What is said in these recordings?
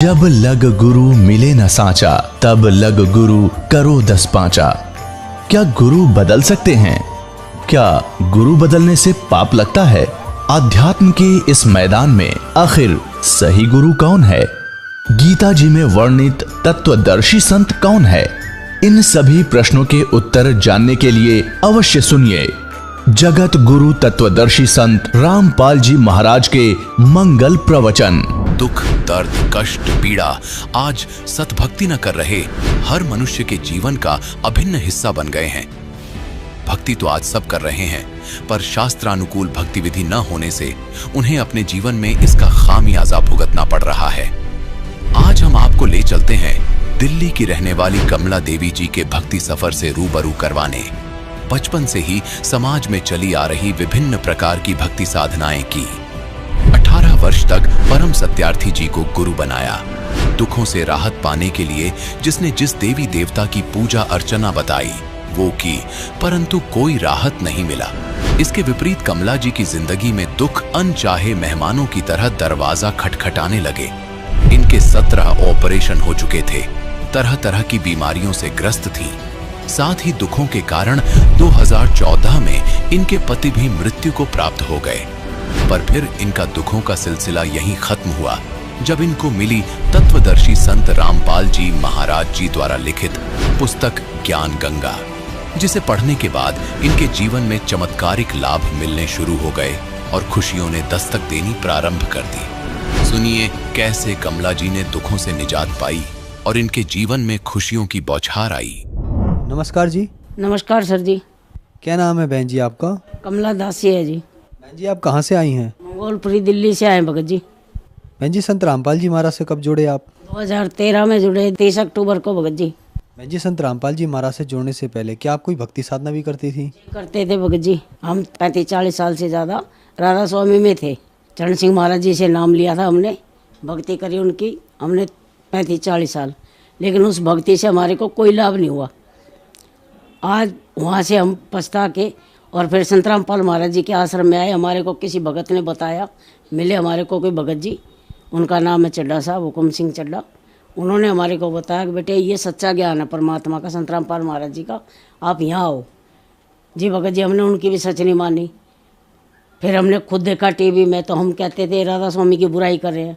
जब लग गुरु मिले न सांचा, तब लग गुरु करो 10 पांचा। क्या गुरु बदल सकते हैं? क्या गुरु बदलने से पाप लगता है? अध्यात्म के इस मैदान में आखिर सही गुरु कौन है? गीता जी में वर्णित तत्वदर्शी संत कौन है? इन सभी प्रश्नों के उत्तर जानने के लिए अवश्य सुनिए जगत गुरु तत्वदर्शी संत रामपाल जी महाराज के मंगल प्रवचन। दुख, दर्द, कष्ट, पीड़ा आज सतभक्ति न कर रहे हर मनुष्य के जीवन का अभिन्न हिस्सा बन गए हैं। भक्ति तो आज सब कर रहे हैं, पर शास्त्रानुकूल भक्ति विधि न होने से उन्हें अपने जीवन में इसका खामियाजा भुगतना पड़ रहा है। आज हम आपको ले चलते हैं दिल्ली की रहने वाली कमला देवी जी के भक्ति सफर से रूबरू करवाने। बचपन से ही समाज में चली आ रही विभिन्न प्रकार की भक्ति साधनाएं की। 18 वर्ष तक परम सत्यार्थी जी को गुरु बनाया। दुखों से राहत पाने के लिए जिसने जिस देवी देवता की पूजा अर्चना बताई वो की, परंतु कोई राहत नहीं मिला। इसके विपरीत कमला जी की जिंदगी में दुख अनचाहे मेहमानों की तरह दरवाजा खटखटाने लगे। इनके 17 ऑपरेशन हो चुके थे, तरह तरह की बीमारियों से ग्रस्त थीं। साथ ही दुखों के कारण 2014 में इनके पति भी मृत्यु को प्राप्त हो गए। पर फिर इनका दुखों का सिलसिला यहीं खत्म हुआ जब इनको मिली तत्वदर्शी संत रामपाल जी महाराज जी द्वारा लिखित पुस्तक ज्ञान गंगा, जिसे पढ़ने के बाद इनके जीवन में चमत्कारिक लाभ मिलने शुरू हो गए और खुशियों ने दस्तक देनी प्रारंभ कर दी। सुनिए कैसे कमला जी ने दुखों से निजात पाई और इनके जीवन में खुशियों की बौछार आई। नमस्कार जी। नमस्कार सर जी। क्या नाम है बहन जी आपका? कमला दासी है जी। बहन जी आप कहाँ से आई हैं? मंगोलपुरी दिल्ली से आए भगत जी। बहन जी संत रामपाल जी महाराज से कब जुड़े आप? 2013 में जुड़े, 30 अक्टूबर को भगत जी। बहन जी संत रामपाल जी महाराज से जुड़ने से पहले क्या आप कोई भक्ति साधना भी करती थी? करते थे भगत जी। हम 35-40 साल से ज़्यादा राधा स्वामी में थे। चरण सिंह महाराज जी से नाम लिया था हमने, भक्ति करी उनकी हमने 35-40 साल, लेकिन उस भक्ति से हमारे को कोई लाभ नहीं हुआ। आज वहाँ से हम पछता के और फिर संत रामपाल महाराज जी के आश्रम में आए। हमारे को किसी भगत ने बताया, मिले हमारे को कोई भगत जी, उनका नाम है चड्डा साहब, हुकुम सिंह चड्डा। उन्होंने हमारे को बताया कि बेटे ये सच्चा ज्ञान है परमात्मा का, संत रामपाल महाराज जी का, आप यहाँ आओ। जी भगत जी, हमने उनकी भी सच नहीं मानी। फिर हमने खुद देखा टीवी में, तो हम कहते थे राधा स्वामी की बुराई कर रहे हैं,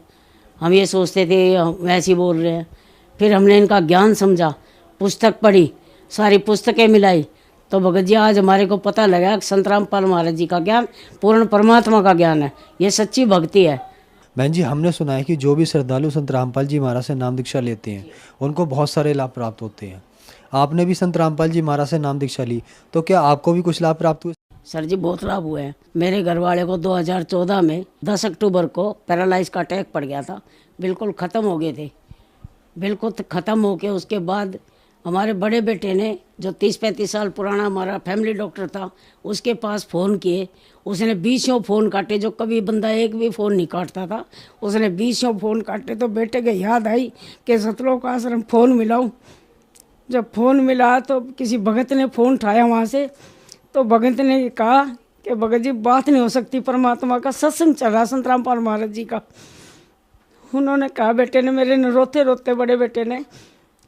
हम ये सोचते थे वैसे ही बोल रहे हैं। फिर हमने इनका ज्ञान समझा, पुस्तक पढ़ी, सारी पुस्तकें मिलाई, तो भगत जी आज हमारे को पता लगा कि संत रामपाल महाराज जी का ज्ञान पूर्ण परमात्मा का ज्ञान है, ये सच्ची भक्ति है। बहन जी हमने सुना है कि जो भी श्रद्धालु संत रामपाल जी महाराज से नाम दीक्षा लेते हैं उनको बहुत सारे लाभ प्राप्त होते हैं। आपने भी संत रामपाल जी महाराज से नाम दीक्षा ली, तो क्या आपको भी कुछ लाभ प्राप्त हुए? सर जी बहुत लाभ हुए हैं। मेरे घर वाले को 2014 में 10 अक्टूबर को पैरालाइज का अटैक पड़ गया था, बिल्कुल ख़त्म हो गए थे। बिल्कुल ख़त्म हो के उसके बाद हमारे बड़े बेटे ने, जो 30-35 साल पुराना हमारा फैमिली डॉक्टर था, उसके पास फ़ोन किए। उसने 20 फ़ोन काटे, जो कभी बंदा एक भी फ़ोन नहीं काटता था, उसने 20 फ़ोन काटे। तो बेटे के याद आई कि सतलोक आश्रम फ़ोन मिलाऊं। जब फ़ोन मिला तो किसी भगत ने फ़ोन उठाया वहाँ से, तो भगत ने कहा कि भगत जी बात नहीं हो सकती, परमात्मा का सत्संग चल रहा संत रामपाल महाराज जी का। उन्होंने कहा, बेटे ने मेरे ने रोते रोते, बड़े बेटे ने,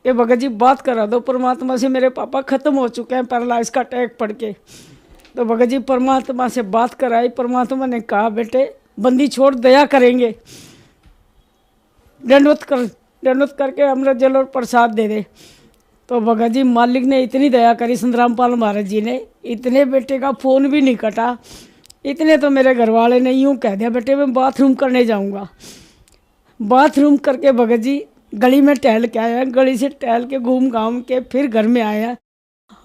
ये भगत जी बात करा दो परमात्मा से, मेरे पापा ख़त्म हो चुके हैं पैरालाइज का अटैक पड़ के। तो भगत जी परमात्मा से बात कराई। परमात्मा ने कहा, बेटे बंदी छोड़, दया करेंगे, दंडवत करके अमृत जल और प्रसाद दे दे। तो भगत जी मालिक ने इतनी दया करी, संत रामपाल महाराज जी ने, इतने बेटे का फ़ोन भी नहीं कटा। इतने तो मेरे घर वाले ने यूँ कह दिया, बेटे मैं बाथरूम करने जाऊँगा। बाथरूम करके भगत जी गली में टहल के आया, गली से टहल के घूम घाम के फिर घर में आया।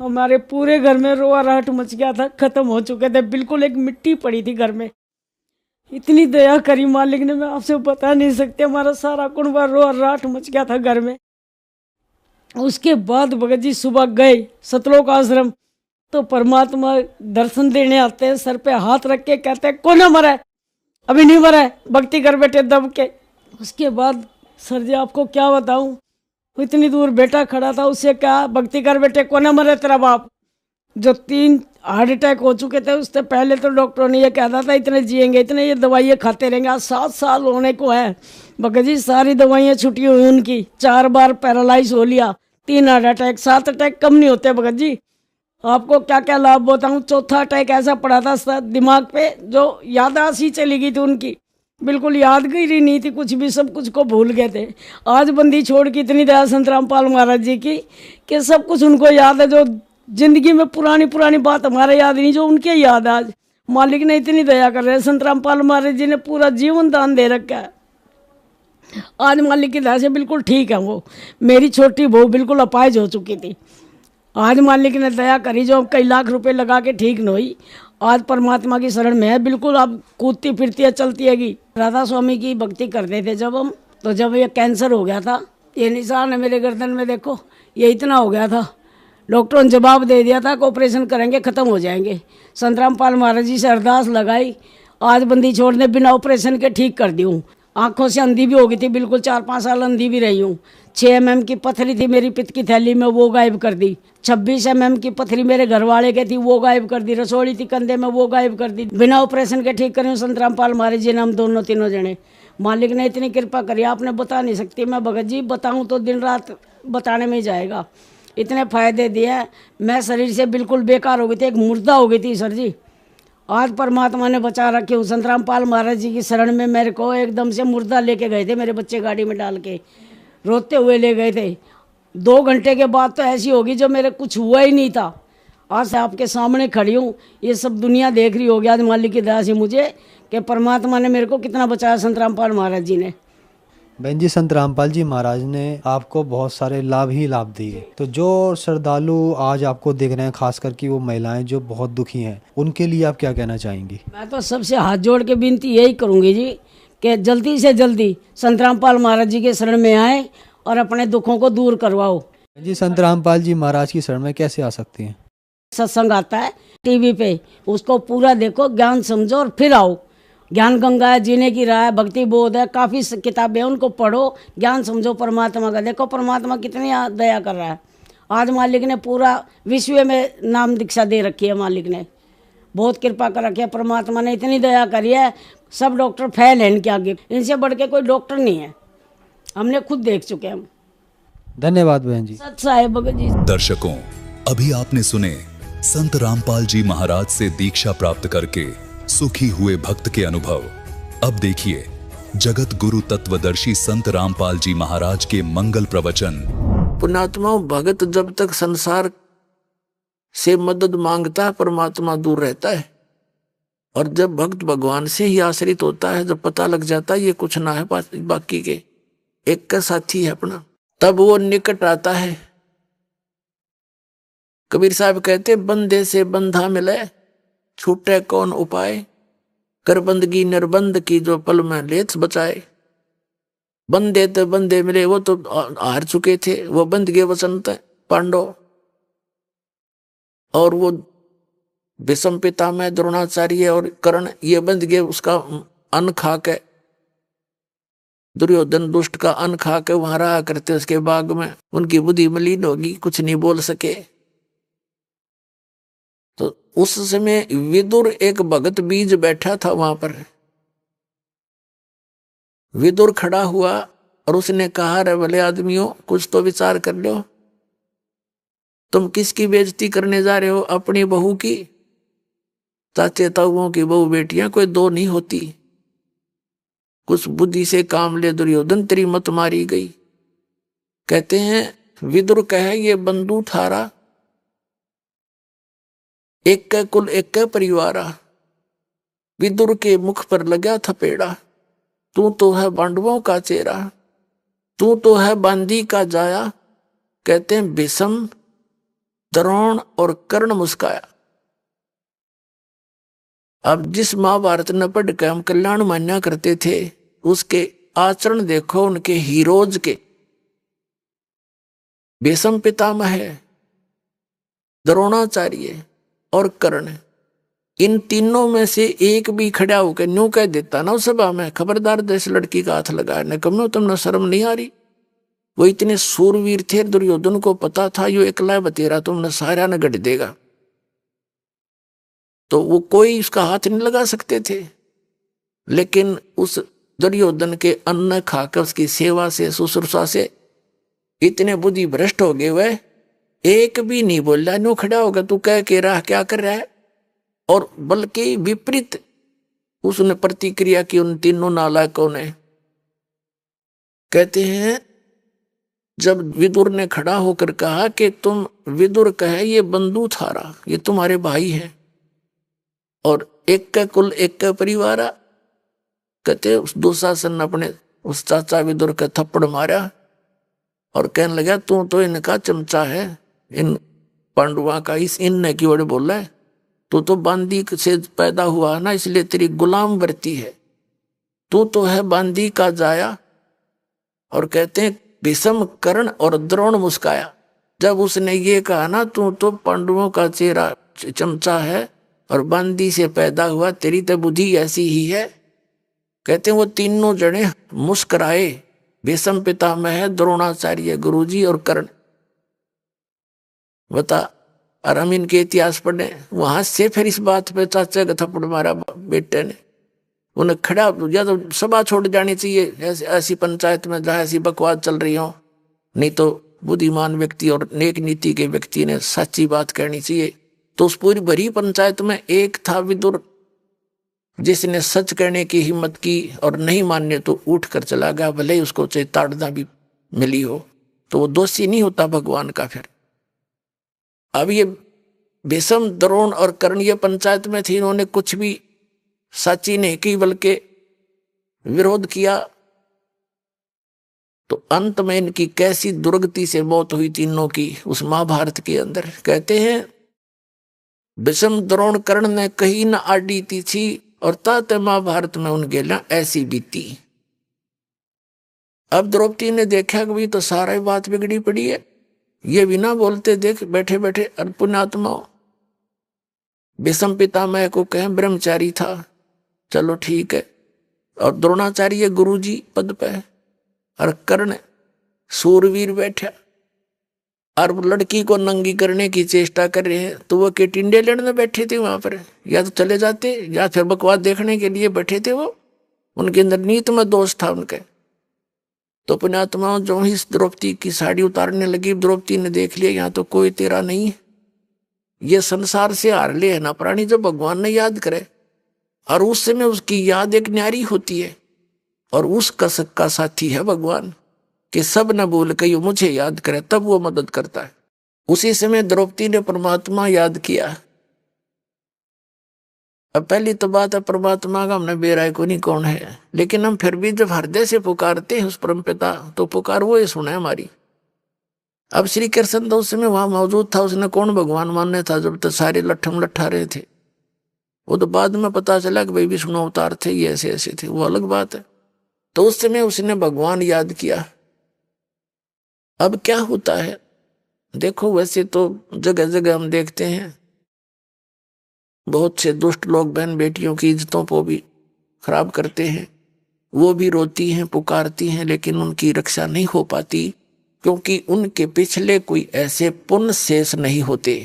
हमारे पूरे घर में रोआ राहट मच गया था, ख़त्म हो चुके थे, बिल्कुल एक मिट्टी पड़ी थी घर में। इतनी दया करी मालिक ने, मैं आपसे बता नहीं सकते। हमारा सारा कुनबा रोआ राहट मच गया था घर में। उसके बाद भगत जी सुबह गए सतलोक आश्रम, तो परमात्मा दर्शन देने आते हैं, सर पे हाथ रख के कहते हैं, कौन मरा है? अभी नहीं मरा है, भक्ति कर बेटे दब के। उसके बाद सर जी आपको क्या बताऊं, इतनी दूर बेटा खड़ा था, उससे क्या भक्ति कर बेटे, कौन मरे तेरा बाप। जो 3 हार्ट अटैक हो चुके थे, उससे पहले तो डॉक्टरों ने ये कहता था इतने जिएंगे, इतने ये दवाइयाँ खाते रहेंगे। आज 7 साल होने को है, भगत जी सारी दवाइयाँ छुट्टी हुई उनकी, 4 बार पैरालाइज हो लिया, 3 हार्ट अटैक, 7 अटैक कम नहीं होते भगत जी। आपको क्या क्या लाभ बताऊँ, चौथा अटैक ऐसा पड़ा था दिमाग पे जो याददाश्त ही चली गई थी उनकी, बिल्कुल यादगिरी नहीं थी कुछ भी, सब कुछ को भूल गए थे। आज बंदी छोड़ के इतनी दया संत रामपाल महाराज जी की कि सब कुछ उनको याद है, जो जिंदगी में पुरानी पुरानी बात हमारे याद नहीं, जो उनके याद है। आज मालिक ने इतनी दया कर रहे हैं, संत रामपाल महाराज जी ने पूरा जीवन दान दे रखा है। आज मालिक की दया से बिल्कुल ठीक है वो। मेरी छोटी बहू बिल्कुल अपाहिज हो चुकी थी, आज मालिक ने दया करी, जो कई लाख रुपए लगा के ठीक न हुई, आज परमात्मा की शरण में है, बिल्कुल अब कूदती फिरती है, चलती हैगी। राधा स्वामी की भक्ति करते थे जब हम, तो जब ये कैंसर हो गया था, ये निशान है मेरे गर्दन में देखो, ये इतना हो गया था। डॉक्टरों ने जवाब दे दिया था कि ऑपरेशन करेंगे ख़त्म हो जाएंगे। संत रामपाल महाराज जी से अरदास लगाई, आज बंदी छोड़ने बिना ऑपरेशन के ठीक कर दी हूँ। आँखों से अंधी भी हो गई थी, बिल्कुल 4-5 साल अंधी भी रही हूँ। 6 mm की पथरी थी मेरी पित्त की थैली में, वो गायब कर दी। 26 mm की पथरी मेरे घर वाले के थी, वो गायब कर दी। रसोड़ी थी कंधे में, वो गायब कर दी। बिना ऑपरेशन के ठीक करी संत रामपाल महाराज जी ने, हम दोनों तीनों जने। मालिक ने इतनी कृपा करी, आपने बता नहीं सकती। मैं भगत जी बताऊँ तो दिन रात बताने में ही जाएगा, इतने फायदे दिए। मैं शरीर से बिल्कुल बेकार हो गई थी, एक मुर्दा हो गई थी सर जी। आज परमात्मा ने बचा रखे हूँ। संत रामपाल महाराज जी की शरण में मेरे को एकदम से मुर्दा लेके गए थे, मेरे बच्चे गाड़ी में डाल के रोते हुए ले गए थे। 2 घंटे के बाद तो ऐसी होगी जो मेरे कुछ हुआ ही नहीं था। आज आपके सामने खड़ी हूँ, ये सब दुनिया देख रही होगी आज मालिक की दया से मुझे, कि परमात्मा ने मेरे को कितना बचाया, संत रामपाल महाराज जी ने। बहन जी, संत रामपाल जी महाराज ने आपको बहुत सारे लाभ ही लाभ दिए, तो जो श्रद्धालु आज आपको देख रहे हैं, खास करके वो महिलाएं जो बहुत दुखी हैं, उनके लिए आप क्या कहना चाहेंगी? मैं तो सबसे हाथ जोड़ के विनती यही करूँगी जी कि जल्दी से जल्दी संत रामपाल महाराज जी के शरण में आए और अपने दुखों को दूर करवाओ। जी, संत रामपाल जी महाराज की शरण में कैसे आ सकती हैं? सत्संग आता है टीवी पे, उसको पूरा देखो, ज्ञान समझो और फिर आओ। ज्ञान गंगा है, जीने की राह है, भक्ति बोध है, काफ़ी किताबें हैं, उनको पढ़ो, ज्ञान समझो परमात्मा का। देखो परमात्मा कितनी दया कर रहा है। आज मालिक ने पूरा विश्व में नाम दीक्षा दे रखी है, मालिक ने बहुत कृपा कर रखी है। परमात्मा ने इतनी दया करी है, सब डॉक्टर फेल हैं इनके आगे, इनसे बढ़ के कोई डॉक्टर नहीं है, हमने खुद देख चुके हैं हम। धन्यवाद बहन जी। सच साहेब भगत जी। दर्शकों, अभी आपने सुने संत रामपाल जी महाराज से दीक्षा प्राप्त करके सुखी हुए भक्त के अनुभव। अब देखिए जगत गुरु तत्वदर्शी संत रामपाल जी महाराज के मंगल प्रवचन। पुण्यात्मा, भगत जब तक संसार से मदद मांगता है, परमात्मा दूर रहता है। और जब भक्त भगवान से ही आश्रित होता है, जब पता लग जाता है ये कुछ ना है बाकी के, एक का साथी है अपना, तब वो निकट आता है। कबीर साहब कहते, बंदे से बंधा मिले, छूटे कौन उपाय, कर बंदगी निर्बंध की, जो पल में लेथ बचाए। बंदे तो बंदे मिले, वो तो हार चुके थे, वो बंद गए वसंत पांडव, और वो विषम पिता में द्रोणाचार्य और कर्ण, ये बंद गए उसका अन्न खा के, दुर्योधन दुष्ट का अन्न खा के वहां रहा करते उसके बाग में। उनकी बुद्धि मलिन होगी, कुछ नहीं बोल सके। तो उस समय विदुर एक भगत बीज बैठा था वहां पर। विदुर खड़ा हुआ और उसने कहा, रे भले आदमियों, कुछ तो विचार कर लो, तुम किसकी बेइज्जती करने जा रहे हो? अपनी बहू की। चाचे ताऊओं की बहू बेटियां कोई 2 नहीं होती। कुछ बुद्धि से काम ले दुर्योधन, तेरी मत मारी गई। कहते हैं विदुर कहे, ये बंधु थारा, एक का कुल एक का परिवारा। विदुर के मुख पर लगा थपेड़ा, तू तो है पांडवों का चेहरा, तू तो है बांदी का जाया। कहते हैं भीष्म, द्रोण और कर्ण मुस्काया। अब जिस महाभारत न पढ़ के हम कल्याण मान्या करते थे, उसके आचरण देखो उनके हीरोज के। भीष्म पितामह है, द्रोणाचार्य और कर्ण, इन तीनों में से एक भी खड़ा होकर न्यू कह देता ना उस सभा में, खबरदार देश लड़की का हाथ लगाया, न कम तुमने शर्म नहीं आ रही। वो इतने सूरवीर थे, दुर्योधन को पता था यो एकला बतेरा तुमने सारा न गढ़ देगा, तो वो कोई उसका हाथ नहीं लगा सकते थे। लेकिन उस दुर्योधन के अन्न खाकर उसकी सेवा से शुश्रूषा से इतने बुद्धि भ्रष्ट हो गए, वह एक भी नहीं बोला, नो खड़ा होगा तू कह के रहा क्या कर रहा है, और बल्कि विपरीत उसने प्रतिक्रिया की उन तीनों नालायकों ने। कहते हैं जब विदुर ने खड़ा होकर कहा कि तुम, विदुर कहे ये बंधु थारा, ये तुम्हारे भाई है और एक का कुल एक का परिवार। कहते उस दुशासन ने अपने उस चाचा विदुर का थप्पड़ मारा और कहने लगा तू तो इनका चमचा है, इन पांडुआ का, इस इन की वजह बोला है, तू तो बांदी से पैदा हुआ ना, इसलिए तेरी गुलाम वर्ती है, तू तो है बांदी का जाया। और कहते हैं भीष्म, कर्ण और द्रोण मुस्काया जब उसने ये कहा ना तू तो पांडवों का चेहरा चमचा है और बांदी से पैदा हुआ, तेरी तो बुद्धि ऐसी ही है। कहते हैं वो तीनों जने मुस्कुराए, भीष्म पितामह, द्रोणाचार्य गुरुजी और कर्ण। बता, और हम इनके इतिहास पढ़े, वहां से फिर इस बात पे चाचा का थप्पड़ मारा बेटे ने, उन्हें खड़ा, या तो सभा छोड़ जानी चाहिए ऐसी पंचायत में जहाँ ऐसी बकवास चल रही हो, नहीं तो बुद्धिमान व्यक्ति और नेक नीति के व्यक्ति ने सच्ची बात कहनी चाहिए। तो उस पूरी भरी पंचायत में एक था विदुर, जिसने सच कहने की हिम्मत की और नहीं मानने तो उठ कर चला गया, भले ही उसको चेतावनी भी मिली हो, तो वो दोषी नहीं होता भगवान का। फिर अब ये भीष्म, द्रोण और कर्ण ये पंचायत में थी, इन्होंने कुछ भी सच्ची नहीं की बल्कि विरोध किया, तो अंत में इनकी कैसी दुर्गति से मौत हुई तीनों की उस महाभारत के अंदर। कहते हैं भीष्म, द्रोण, कर्ण ने कहीं न आडी थी और तात महाभारत में उनके लिए ऐसी बीती। अब द्रौपदी ने देखा कि भी तो सारा बात बिगड़ी पड़ी है, ये बिना बोलते देख बैठे बैठे पुण्यात्मा। भीष्म पितामह को कहें ब्रह्मचारी था, चलो ठीक है, और द्रोणाचार्य गुरुजी पद पे, और कर्ण सूरवीर बैठा, और लड़की को नंगी करने की चेष्टा कर रहे हैं, तो वो के टिंडे लड़ने बैठे थे वहां पर, या तो चले जाते या फिर बकवास देखने के लिए बैठे थे वो, उनके अंदर नीत में दोष था उनके। तो पुण्यात्मा जो ही द्रौपदी की साड़ी उतारने लगी, द्रौपदी ने देख लिया यहाँ तो कोई तेरा नहीं है, ये संसार से हार ले है ना प्राणी, जब भगवान ने याद करे, और उस समय उसकी याद एक न्यारी होती है, और उस कसक का साथी है भगवान, कि सब न भूल के मुझे याद करे, तब वो मदद करता है। उसी समय द्रौपदी ने परमात्मा याद किया। अब पहली तो बात है परमात्मा का हमने बेराय को नहीं कौन है, लेकिन हम फिर भी जब हृदय से पुकारते हैं उस परमपिता, तो पुकार वो ये सुने हमारी। अब श्री कृष्ण तो उस समय वहां मौजूद था, उसने कौन भगवान मानने था जब तक सारे लट्ठम लट्ठा रहे थे। वो तो बाद में पता चला कि भाई विष्णु अवतार थे, ये ऐसे ऐसे थे, वो अलग बात है। तो उस समय उसने भगवान याद किया। अब क्या होता है देखो, वैसे तो जगह जगह हम देखते हैं बहुत से दुष्ट लोग बहन बेटियों की इज्जतों को भी खराब करते हैं, वो भी रोती हैं पुकारती हैं, लेकिन उनकी रक्षा नहीं हो पाती, क्योंकि उनके पिछले कोई ऐसे पुण्य शेष नहीं होते।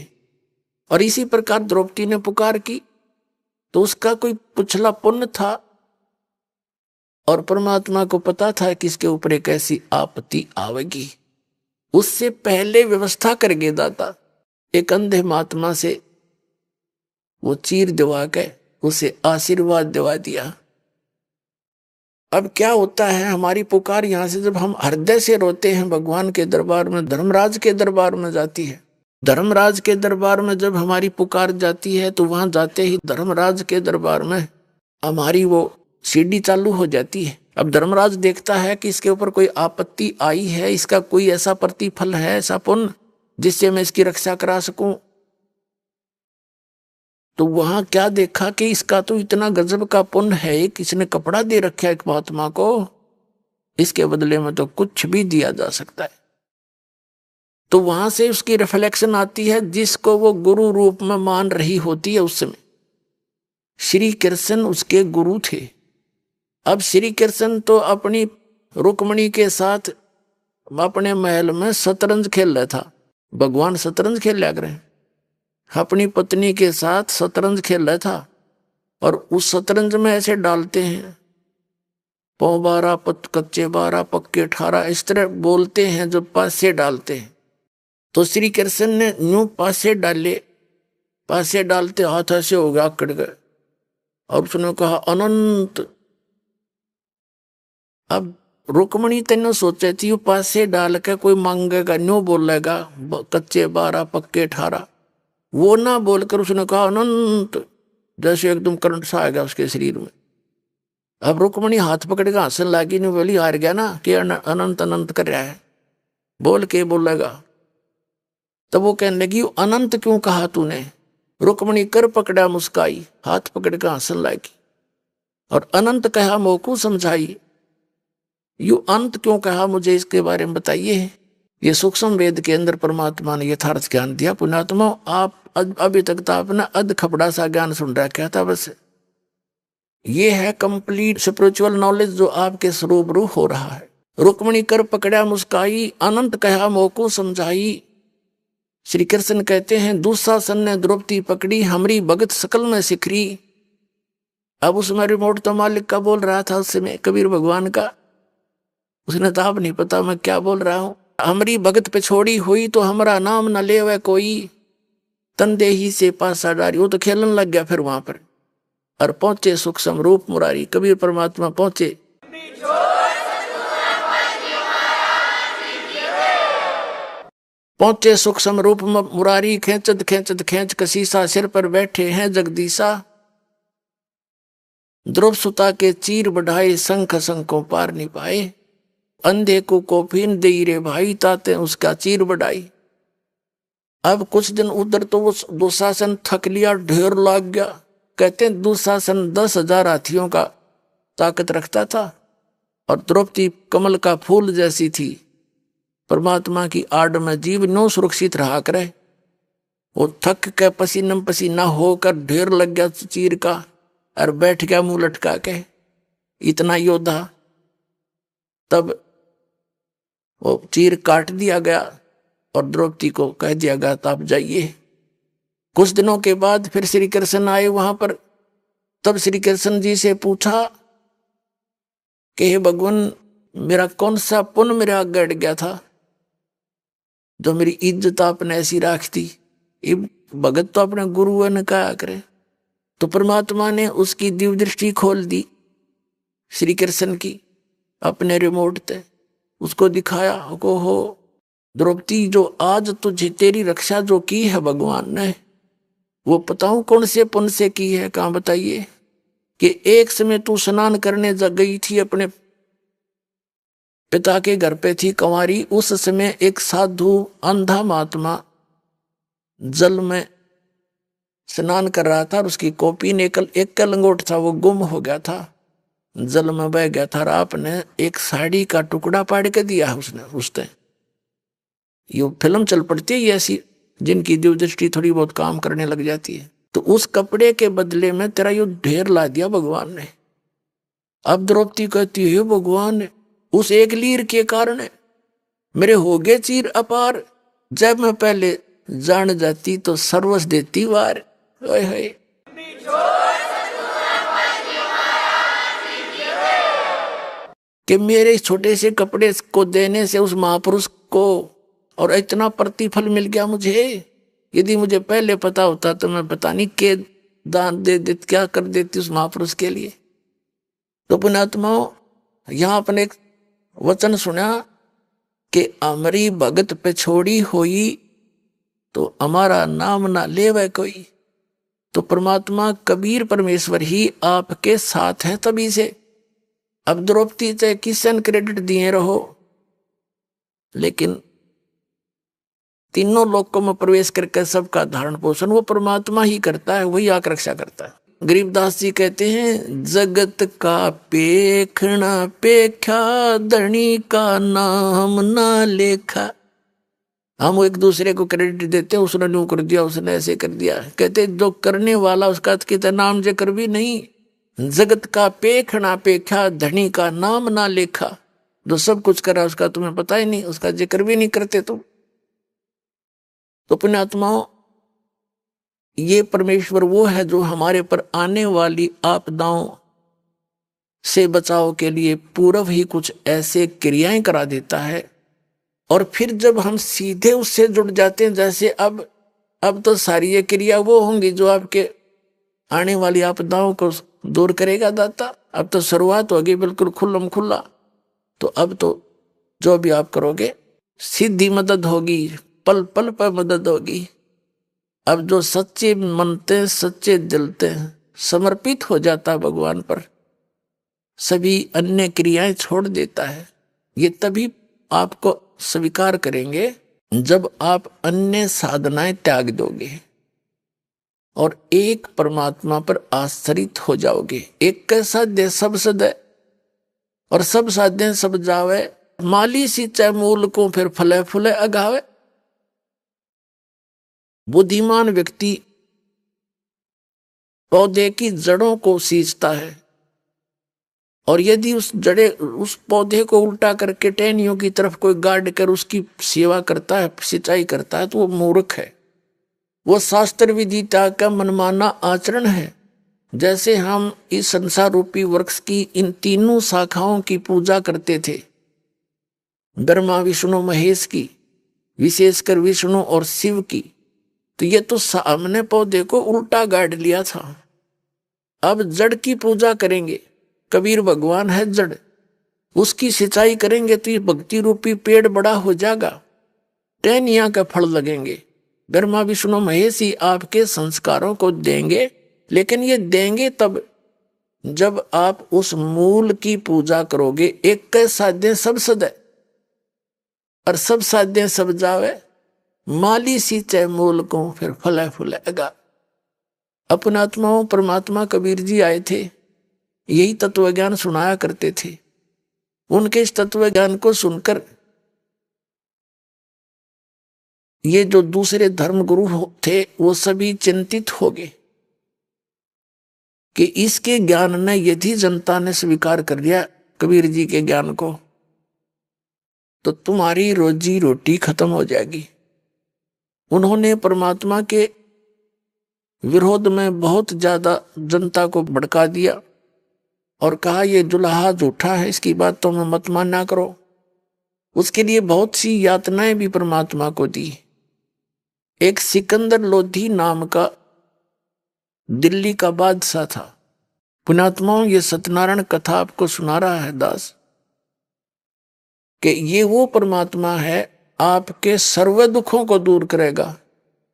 और इसी प्रकार द्रौपदी ने पुकार की तो उसका कोई पिछला पुण्य था, और परमात्मा को पता था कि इसके ऊपर एक ऐसी आपत्ति आवेगी। उससे पहले व्यवस्था कर गए दाता, एक अंधे महात्मा से वो चीर दिवा के उसे आशीर्वाद दिवा दिया। अब क्या होता है, हमारी पुकार यहां से जब हम हृदय से रोते हैं भगवान के दरबार में, धर्मराज के दरबार में जाती है। धर्मराज के दरबार में जब हमारी पुकार जाती है तो वहां जाते ही धर्मराज के दरबार में हमारी वो सीढ़ी चालू हो जाती है। अब धर्मराज देखता है कि इसके ऊपर कोई आपत्ति आई है, इसका कोई ऐसा प्रतिफल है, ऐसा पुण्य जिससे मैं इसकी रक्षा करा सकूं। तो वहां क्या देखा कि इसका तो इतना गजब का पुण्य है, किसने कपड़ा दे रखा है एक महात्मा को, इसके बदले में तो कुछ भी दिया जा सकता है। तो वहां से उसकी रिफ्लेक्शन आती है, जिसको वो गुरु रूप में मान रही होती है। उस समय श्री कृष्ण उसके गुरु थे। अब श्री कृष्ण तो अपनी रुक्मणी के साथ अपने महल में शतरंज खेल रहा था। भगवान शतरंज खेल लिया करें, अपनी पत्नी के साथ शतरंज खेल रहा था, और उस शतरंज में ऐसे डालते हैं पौ 12 पत कच्चे 12 पक्के 18, इस तरह बोलते हैं जो पासे डालते हैं। तो श्री कृष्ण ने यूं पासे डाले, पासे डालते हाथ ऐसे हो गया, आकड़ गए, और उसने कहा अनंत। अब रुक्मणी तेने सोचे थी पासे डाल के कोई मांगेगा, न्यू बोलेगा कच्चे 12 पक्के 18, वो ना बोलकर उसने कहा अनंत, जैसे एकदम करंट सा आ गया उसके शरीर में। अब रुक्मणी हाथ पकड़ के हंसने लगी, नहीं बोली हार गया ना कि अनंत अनंत कर रहा है, बोल के बोलेगा। तब वो कहने लगी अनंत क्यों कहा तूने? रुक्मणी कर पकड़ा मुस्काई, हाथ पकड़ के हंसने लगी और अनंत कहा मोकू समझाई। यू अंत क्यों कहा, मुझे इसके बारे में बताइए। ये सूक्ष्म वेद के अंदर परमात्मा ने यथार्थ ज्ञान दिया। पुण्यात्मा, आप अभी तक तो आपने अध खपड़ा सा ज्ञान सुन रखा था बस। ये है कंप्लीट स्पिरिचुअल नॉलेज जो आपके स्वरूप रू हो रहा है। रुक्मणी कर पकड़ा मुस्काई, अनंत कहा मोको समझाई। श्री कृष्ण कहते हैं दुशासन ने द्रौपदी पकड़ी, हमरी भगत सकल में सिखरी। अब उसमें रिमोट तो मालिक का बोल रहा था, उस समय कबीर भगवान का। उसने तो आप नहीं पता मैं क्या बोल रहा हूं। हमरी भगत पे छोड़ी हुई तो हमारा नाम न ले वह कोई, तंदे ही से पासा डारी। वो तो खेलने लग गया फिर वहां पर। और पहुंचे सूक्ष्म रूप मुरारी, कबीर परमात्मा पहुंचे। पहुंचे सूक्ष्म रूप मुरारी, खेचत खेचत खेच कसीसा, सिर पर बैठे हैं जगदीशा। ध्रुव सुता के चीर बढ़ाए, शंख शंखों पार नहीं पाए। अंधे को कोफीन दे रे भाई, ताते उसका चीर बढ़ाई। अब कुछ दिन उधर तो वो दुशासन थक लिया, ढेर लाग गया। कहते हैं दुशासन 10,000 हाथियों का ताकत रखता था और द्रौपदी कमल का फूल जैसी थी। परमात्मा की आड़ में जीव नो सुरक्षित रहा करे। वो थक के पसीना पसीना होकर ढेर लग गया चीर का और बैठ गया मुंह लटका के, इतना योद्धा। तब वो चीर काट दिया गया और द्रौपदी को कह दिया गया तो आप जाइए। कुछ दिनों के बाद फिर श्री कृष्ण आए वहां पर। तब श्री कृष्ण जी से पूछा कि हे भगवान, मेरा कौन सा पुण्य मेरे आगे अड़ गया था जो मेरी इज्जत आपने ऐसी राख दी। ये भगत तो अपने गुरु ने कहा करे। तो परमात्मा ने उसकी दिव्य दृष्टि खोल दी श्री कृष्ण की अपने रिमोट से, उसको दिखाया को हो द्रौपदी, जो आज तुझे तेरी रक्षा जो की है भगवान ने, वो बताऊं कौन से पुण्य से की है। कहां बताइए कि एक समय तू स्नान करने जा गई थी, अपने पिता के घर पे थी कंवारी। उस समय एक साधु अंधा महात्मा जल में स्नान कर रहा था और उसकी कॉपी ने एक लंगोट था, वो गुम हो गया था, जल में बह गया था। और आपने एक साड़ी का टुकड़ा पाड़ के दिया उसने। ये फिल्म चल पड़ती है ऐसी जिनकी दिव्य दृष्टि थोड़ी बहुत काम करने लग जाती है। तो उस कपड़े के बदले में तेरा यो ढेर ला दिया भगवान ने। अब द्रौपदी कहती है भगवान, उस एक लीर के कारण मेरे हो गए चीर अपार। जब मैं पहले जान जाती तो सर्वस देती वार। ओए होए, कि मेरे छोटे से कपड़े को देने से उस महापुरुष को और इतना प्रतिफल मिल गया मुझे। यदि मुझे पहले पता होता तो मैं पता नहीं के दान दे देती, क्या कर देती उस महापुरुष के लिए। तो पुण्यात्माओं, यहां अपने एक वचन सुना कि हमारी भगत पे छोड़ी हुई तो हमारा नाम ना ले वह कोई। तो परमात्मा कबीर परमेश्वर ही आपके साथ है तभी से। अब द्रौपदी चाहे किसन क्रेडिट दिए रहो, लेकिन तीनों लोकों में प्रवेश करके सबका धारण पोषण वो परमात्मा ही करता है, वही आकर रक्षा करता है। गरीबदास जी कहते हैं जगत का पेखना पेखा, धनी का नाम ना लेखा। हम एक दूसरे को क्रेडिट देते हैं, उसने यूं कर दिया, उसने ऐसे कर दिया। कहते जो करने वाला उसका कितना नाम जिक्र भी नहीं। जगत का पेखना पेखा, धनी का नाम ना लेखा। जो सब कुछ करा उसका तुम्हें पता ही नहीं, उसका जिक्र भी नहीं करते तुम। तो पुण्यात्माओं, ये परमेश्वर वो है जो हमारे पर आने वाली आपदाओं से बचाव के लिए पूर्व ही कुछ ऐसे क्रियाएं करा देता है, और फिर जब हम सीधे उससे जुड़ जाते हैं, जैसे अब तो सारी ये क्रिया वो होंगी जो आपके आने वाली आपदाओं को दूर करेगा दाता। अब तो शुरुआत होगी बिल्कुल खुल्लम खुल्ला। तो अब तो जो भी आप करोगे सीधी मदद होगी, पल पल पर मदद होगी। अब जो सच्चे मनते हैं, सच्चे दिलते हैं, समर्पित हो जाता है भगवान पर, सभी अन्य क्रियाएं छोड़ देता है। ये तभी आपको स्वीकार करेंगे जब आप अन्य साधनाएं त्याग दोगे और एक परमात्मा पर आश्रित हो जाओगे। एक कैसा दे सब सदै और सब साधे सब जावे, माली सींचे मूल को फिर फले फूले अगावे। बुद्धिमान व्यक्ति पौधे की जड़ों को सींचता है, और यदि उस पौधे को उल्टा करके टहनियों की तरफ कोई गाड़ कर उसकी सेवा करता है, सिंचाई करता है, तो वो मूर्ख है। वो शास्त्र विदिता का मनमाना आचरण है। जैसे हम इस संसार रूपी वृक्ष की इन तीनों शाखाओं की पूजा करते थे, ब्रह्मा विष्णु महेश की, विशेषकर विष्णु और शिव की, तो ये तो सामने पौधे को उल्टा गाड़ लिया था। अब जड़ की पूजा करेंगे, कबीर भगवान है जड़, उसकी सिंचाई करेंगे तो ये भक्ति रूपी पेड़ बड़ा हो जाएगा, टहनियां का फल लगेंगे। ब्रह्मा विष्णु महेश ही आपके संस्कारों को देंगे, लेकिन ये देंगे तब जब आप उस मूल की पूजा करोगे। एक के साध्य सब सदै और सब साध्य सब जावे, माली सींचे मूल को फिर फले फूलेगा। अपनात्माओं परमात्मा कबीर जी आए थे, यही तत्व ज्ञान सुनाया करते थे। उनके इस तत्व ज्ञान को सुनकर ये जो दूसरे धर्म गुरु थे वो सभी चिंतित हो गए कि इसके ज्ञान ने यदि जनता ने स्वीकार कर लिया कबीर जी के ज्ञान को, तो तुम्हारी रोजी रोटी खत्म हो जाएगी। उन्होंने परमात्मा के विरोध में बहुत ज्यादा जनता को भड़का दिया और कहा ये जुलाहा झूठा है, इसकी बात तो मैं मत माना करो। उसके लिए बहुत सी यातनाएं भी परमात्मा को दी। एक सिकंदर लोधी नाम का दिल्ली का बादशाह था। पुण्यात्माओं, ये सत्यनारायण कथा आपको सुना रहा है दास कि ये वो परमात्मा है आपके सर्व दुखों को दूर करेगा,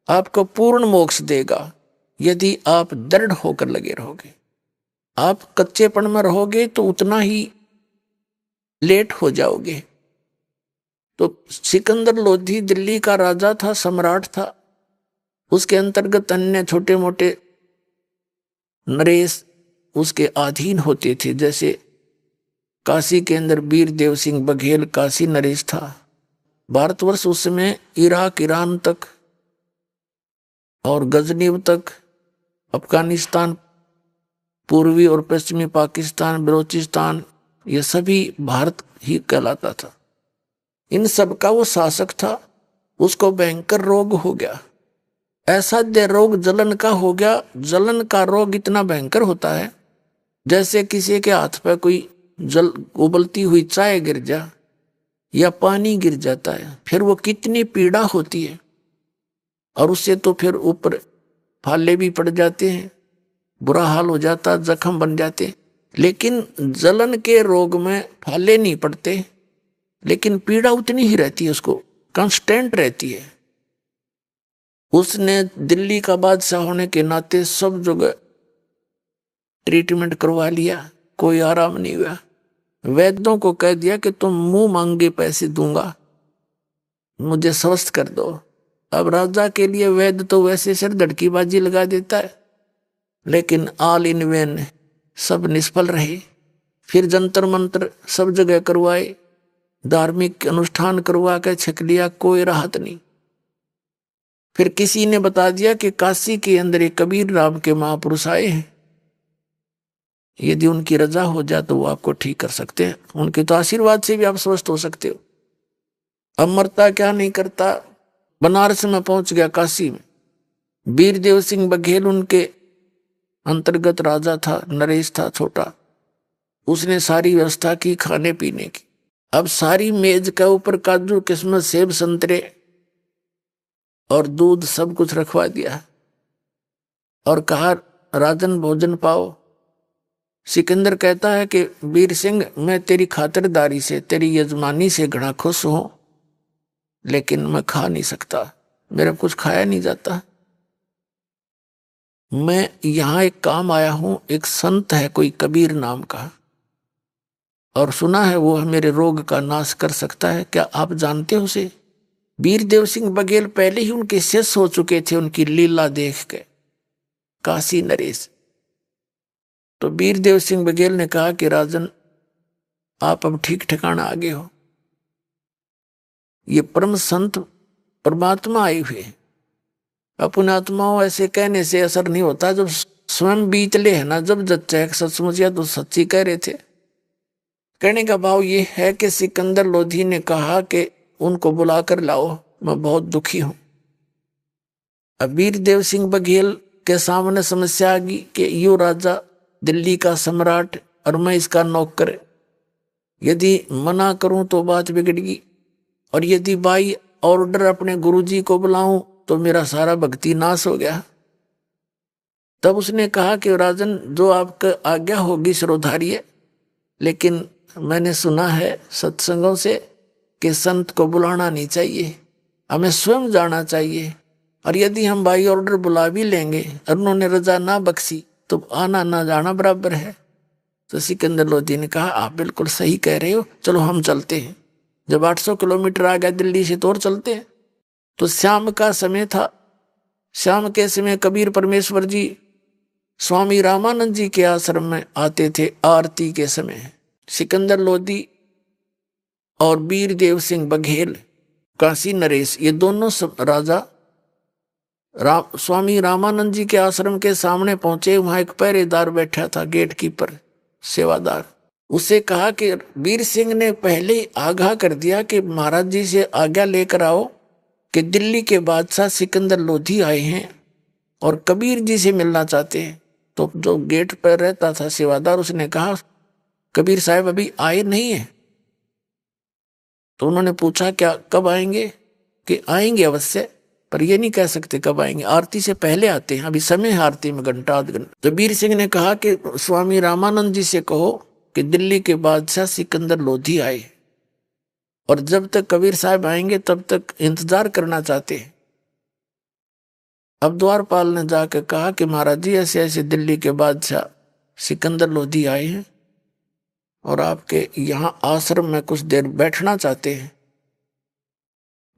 आपको पूर्ण मोक्ष देगा यदि आप दृढ़ होकर लगे रहोगे। आप कच्चेपन में रहोगे तो उतना ही लेट हो जाओगे। तो सिकंदर लोधी दिल्ली का राजा था, सम्राट था। उसके अंतर्गत अन्य छोटे मोटे नरेश उसके अधीन होते थे। जैसे काशी के अंदर वीर देव सिंह बघेल काशी नरेश था। भारतवर्ष उस समय इराक ईरान तक और गजनीब तक, अफगानिस्तान, पूर्वी और पश्चिमी पाकिस्तान, बलोचिस्तान, ये सभी भारत ही कहलाता था। इन सब का वो शासक था। उसको भयंकर रोग हो गया, ऐसा दे रोग जलन का हो गया। जलन का रोग इतना भयंकर होता है जैसे किसी के हाथ पे कोई उबलती हुई चाय गिर जा या पानी गिर जाता है, फिर वो कितनी पीड़ा होती है। और उससे तो फिर ऊपर फाले भी पड़ जाते हैं, बुरा हाल हो जाता, जख्म बन जाते। लेकिन जलन के रोग में फाले नहीं पड़ते, लेकिन पीड़ा उतनी ही रहती है, उसको कांस्टेंट रहती है। उसने दिल्ली का बादशाह होने के नाते सब जगह ट्रीटमेंट करवा लिया, कोई आराम नहीं हुआ। वैद्यों को कह दिया कि तुम मुंह मांगे पैसे दूंगा, मुझे स्वस्थ कर दो। अब राजा के लिए वैद्य तो वैसे सिर धड़कीबाजी लगा देता है, लेकिन ऑल इन वेन, सब निष्फल रहे। फिर जंतर मंत्र सब जगह करवाए, धार्मिक अनुष्ठान करवा के छक लिया, कोई राहत नहीं। फिर किसी ने बता दिया कि काशी के अंदर एक कबीर नाम के महापुरुष आए हैं, यदि उनकी रजा हो जाए तो वो आपको ठीक कर सकते हैं। उनके तो आशीर्वाद से भी आप स्वस्थ हो सकते हो। अब मरता क्या नहीं करता, बनारस में पहुंच गया, काशी में। वीर देव सिंह बघेल उनके अंतर्गत राजा था, नरेश था छोटा। उसने सारी व्यवस्था की खाने पीने की। अब सारी मेज के ऊपर काजू किस्मत सेब संतरे और दूध सब कुछ रखवा दिया और कहा राजन भोजन पाओ। सिकंदर कहता है कि वीर सिंह, मैं तेरी खातिरदारी से, तेरी यजमानी से घना खुश हूं, लेकिन मैं खा नहीं सकता, मेरा कुछ खाया नहीं जाता। मैं यहां एक काम आया हूं, एक संत है कोई कबीर नाम का, और सुना है वो मेरे रोग का नाश कर सकता है, क्या आप जानते हो उसे? वीरदेव सिंह बघेल पहले ही उनके शिष्य हो चुके थे उनकी लीला देख के, काशी नरेश। तो वीरदेव सिंह बघेल ने कहा कि राजन, आप अब ठीक ठिकाना आ गए हो, ये परम संत परमात्मा आए हुए, अपने आत्माओं ऐसे कहने से असर नहीं होता, जब स्वयं बीतले है ना, जब जच्चा सचमुच या तो सच्ची कह रहे थे। कहने का भाव ये है कि सिकंदर लोधी ने कहा कि उनको बुलाकर लाओ, मैं बहुत दुखी हूं। अब वीरदेव सिंह बघेल के सामने समस्या आ गई कि यो राजा दिल्ली का सम्राट और मैं इसका नौकर, यदि मना करूं तो बात बिगड़गी, और यदि बाई ऑर्डर अपने गुरुजी को बुलाऊं तो मेरा सारा भक्ति नाश हो गया। तब उसने कहा कि राजन, जो आपका आज्ञा होगी सिरोधार्य, लेकिन मैंने सुना है सत्संगों से कि संत को बुलाना नहीं चाहिए, हमें स्वयं जाना चाहिए, और यदि हम बाई ऑर्डर बुला भी लेंगे और उन्होंने रजा ना बख्शी तो आना ना जाना बराबर है। तो सिकंदर लोधी ने कहा आप बिल्कुल सही कह रहे हो, चलो हम चलते हैं। जब 800 किलोमीटर आ गया दिल्ली से तो और चलते हैं। तो शाम का समय था। शाम के समय कबीर परमेश्वर जी स्वामी रामानंद जी के आश्रम में आते थे आरती के समय। सिकंदर लोधी और वीरदेव सिंह बघेल, काशी नरेश, ये दोनों सब राजा स्वामी रामानंद जी के आश्रम के सामने पहुंचे। वहां एक पहरेदार बैठा था, गेट कीपर, सेवादार। उसे कहा कि वीर सिंह ने पहले ही आगाह कर दिया कि महाराज जी से आज्ञा लेकर आओ कि दिल्ली के बादशाह सिकंदर लोधी आए हैं और कबीर जी से मिलना चाहते हैं। तो जो गेट पर रहता था सेवादार, उसने कहा कबीर साहब अभी आए नहीं है। तो उन्होंने पूछा क्या कब आएंगे? कि आएंगे अवश्य, पर ये नहीं कह सकते कब आएंगे, आरती से पहले आते हैं, अभी समय है आरती में घंटा आध घंटा। तो वीर सिंह ने कहा कि स्वामी रामानंद जी से कहो कि दिल्ली के बादशाह सिकंदर लोधी आए और जब तक कबीर साहब आएंगे तब तक इंतजार करना चाहते हैं। अब द्वारपाल ने जाकर कहा कि महाराज जी ऐसे ऐसे दिल्ली के बादशाह सिकंदर लोधी आए हैं और आपके यहाँ आश्रम में कुछ देर बैठना चाहते हैं,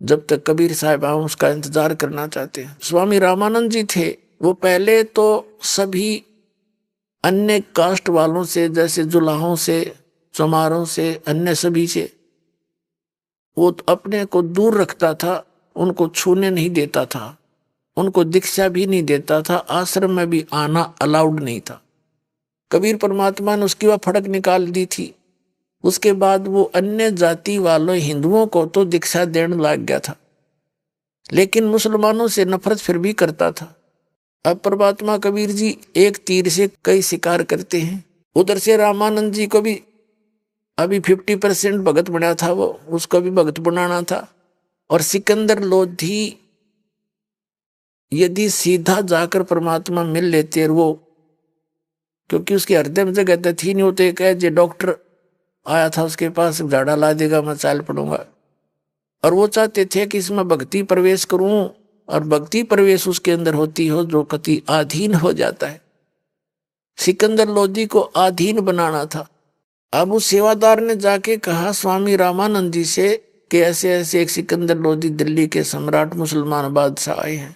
जब तक कबीर साहब आए उसका इंतजार करना चाहते हैं। स्वामी रामानंद जी थे, वो पहले तो सभी अन्य कास्ट वालों से, जैसे जुलाहों से, चमारों से, अन्य सभी से वो अपने को दूर रखता था, उनको छूने नहीं देता था, उनको दीक्षा भी नहीं देता था, आश्रम में भी आना अलाउड नहीं था। कबीर परमात्मा ने उसकी वह फड़क निकाल दी थी। उसके बाद वो अन्य जाति वालों हिंदुओं को तो दीक्षा देने लग गया था, लेकिन मुसलमानों से नफरत फिर भी करता था। अब परमात्मा कबीर जी एक तीर से कई शिकार करते हैं। उधर से रामानंद जी को भी अभी 50% भगत बना था, वो उसको भी भगत बनाना था। और सिकंदर लोधी यदि सीधा जाकर परमात्मा मिल लेते, और वो क्योंकि उसके हृदय में जगह थी नहीं, होते कहे जे डॉक्टर आया था उसके पास, झाड़ा ला देगा मैं चाल पड़ूंगा। और वो चाहते थे कि इसमें भक्ति प्रवेश करूं, और भक्ति प्रवेश उसके अंदर होती हो जो कति आधीन हो जाता है। सिकंदर लोधी को आधीन बनाना था। अब उस सेवादार ने जाके कहा स्वामी रामानंद जी से कि ऐसे ऐसे एक सिकंदर लोधी दिल्ली के सम्राट मुसलमान बादशाह आए हैं,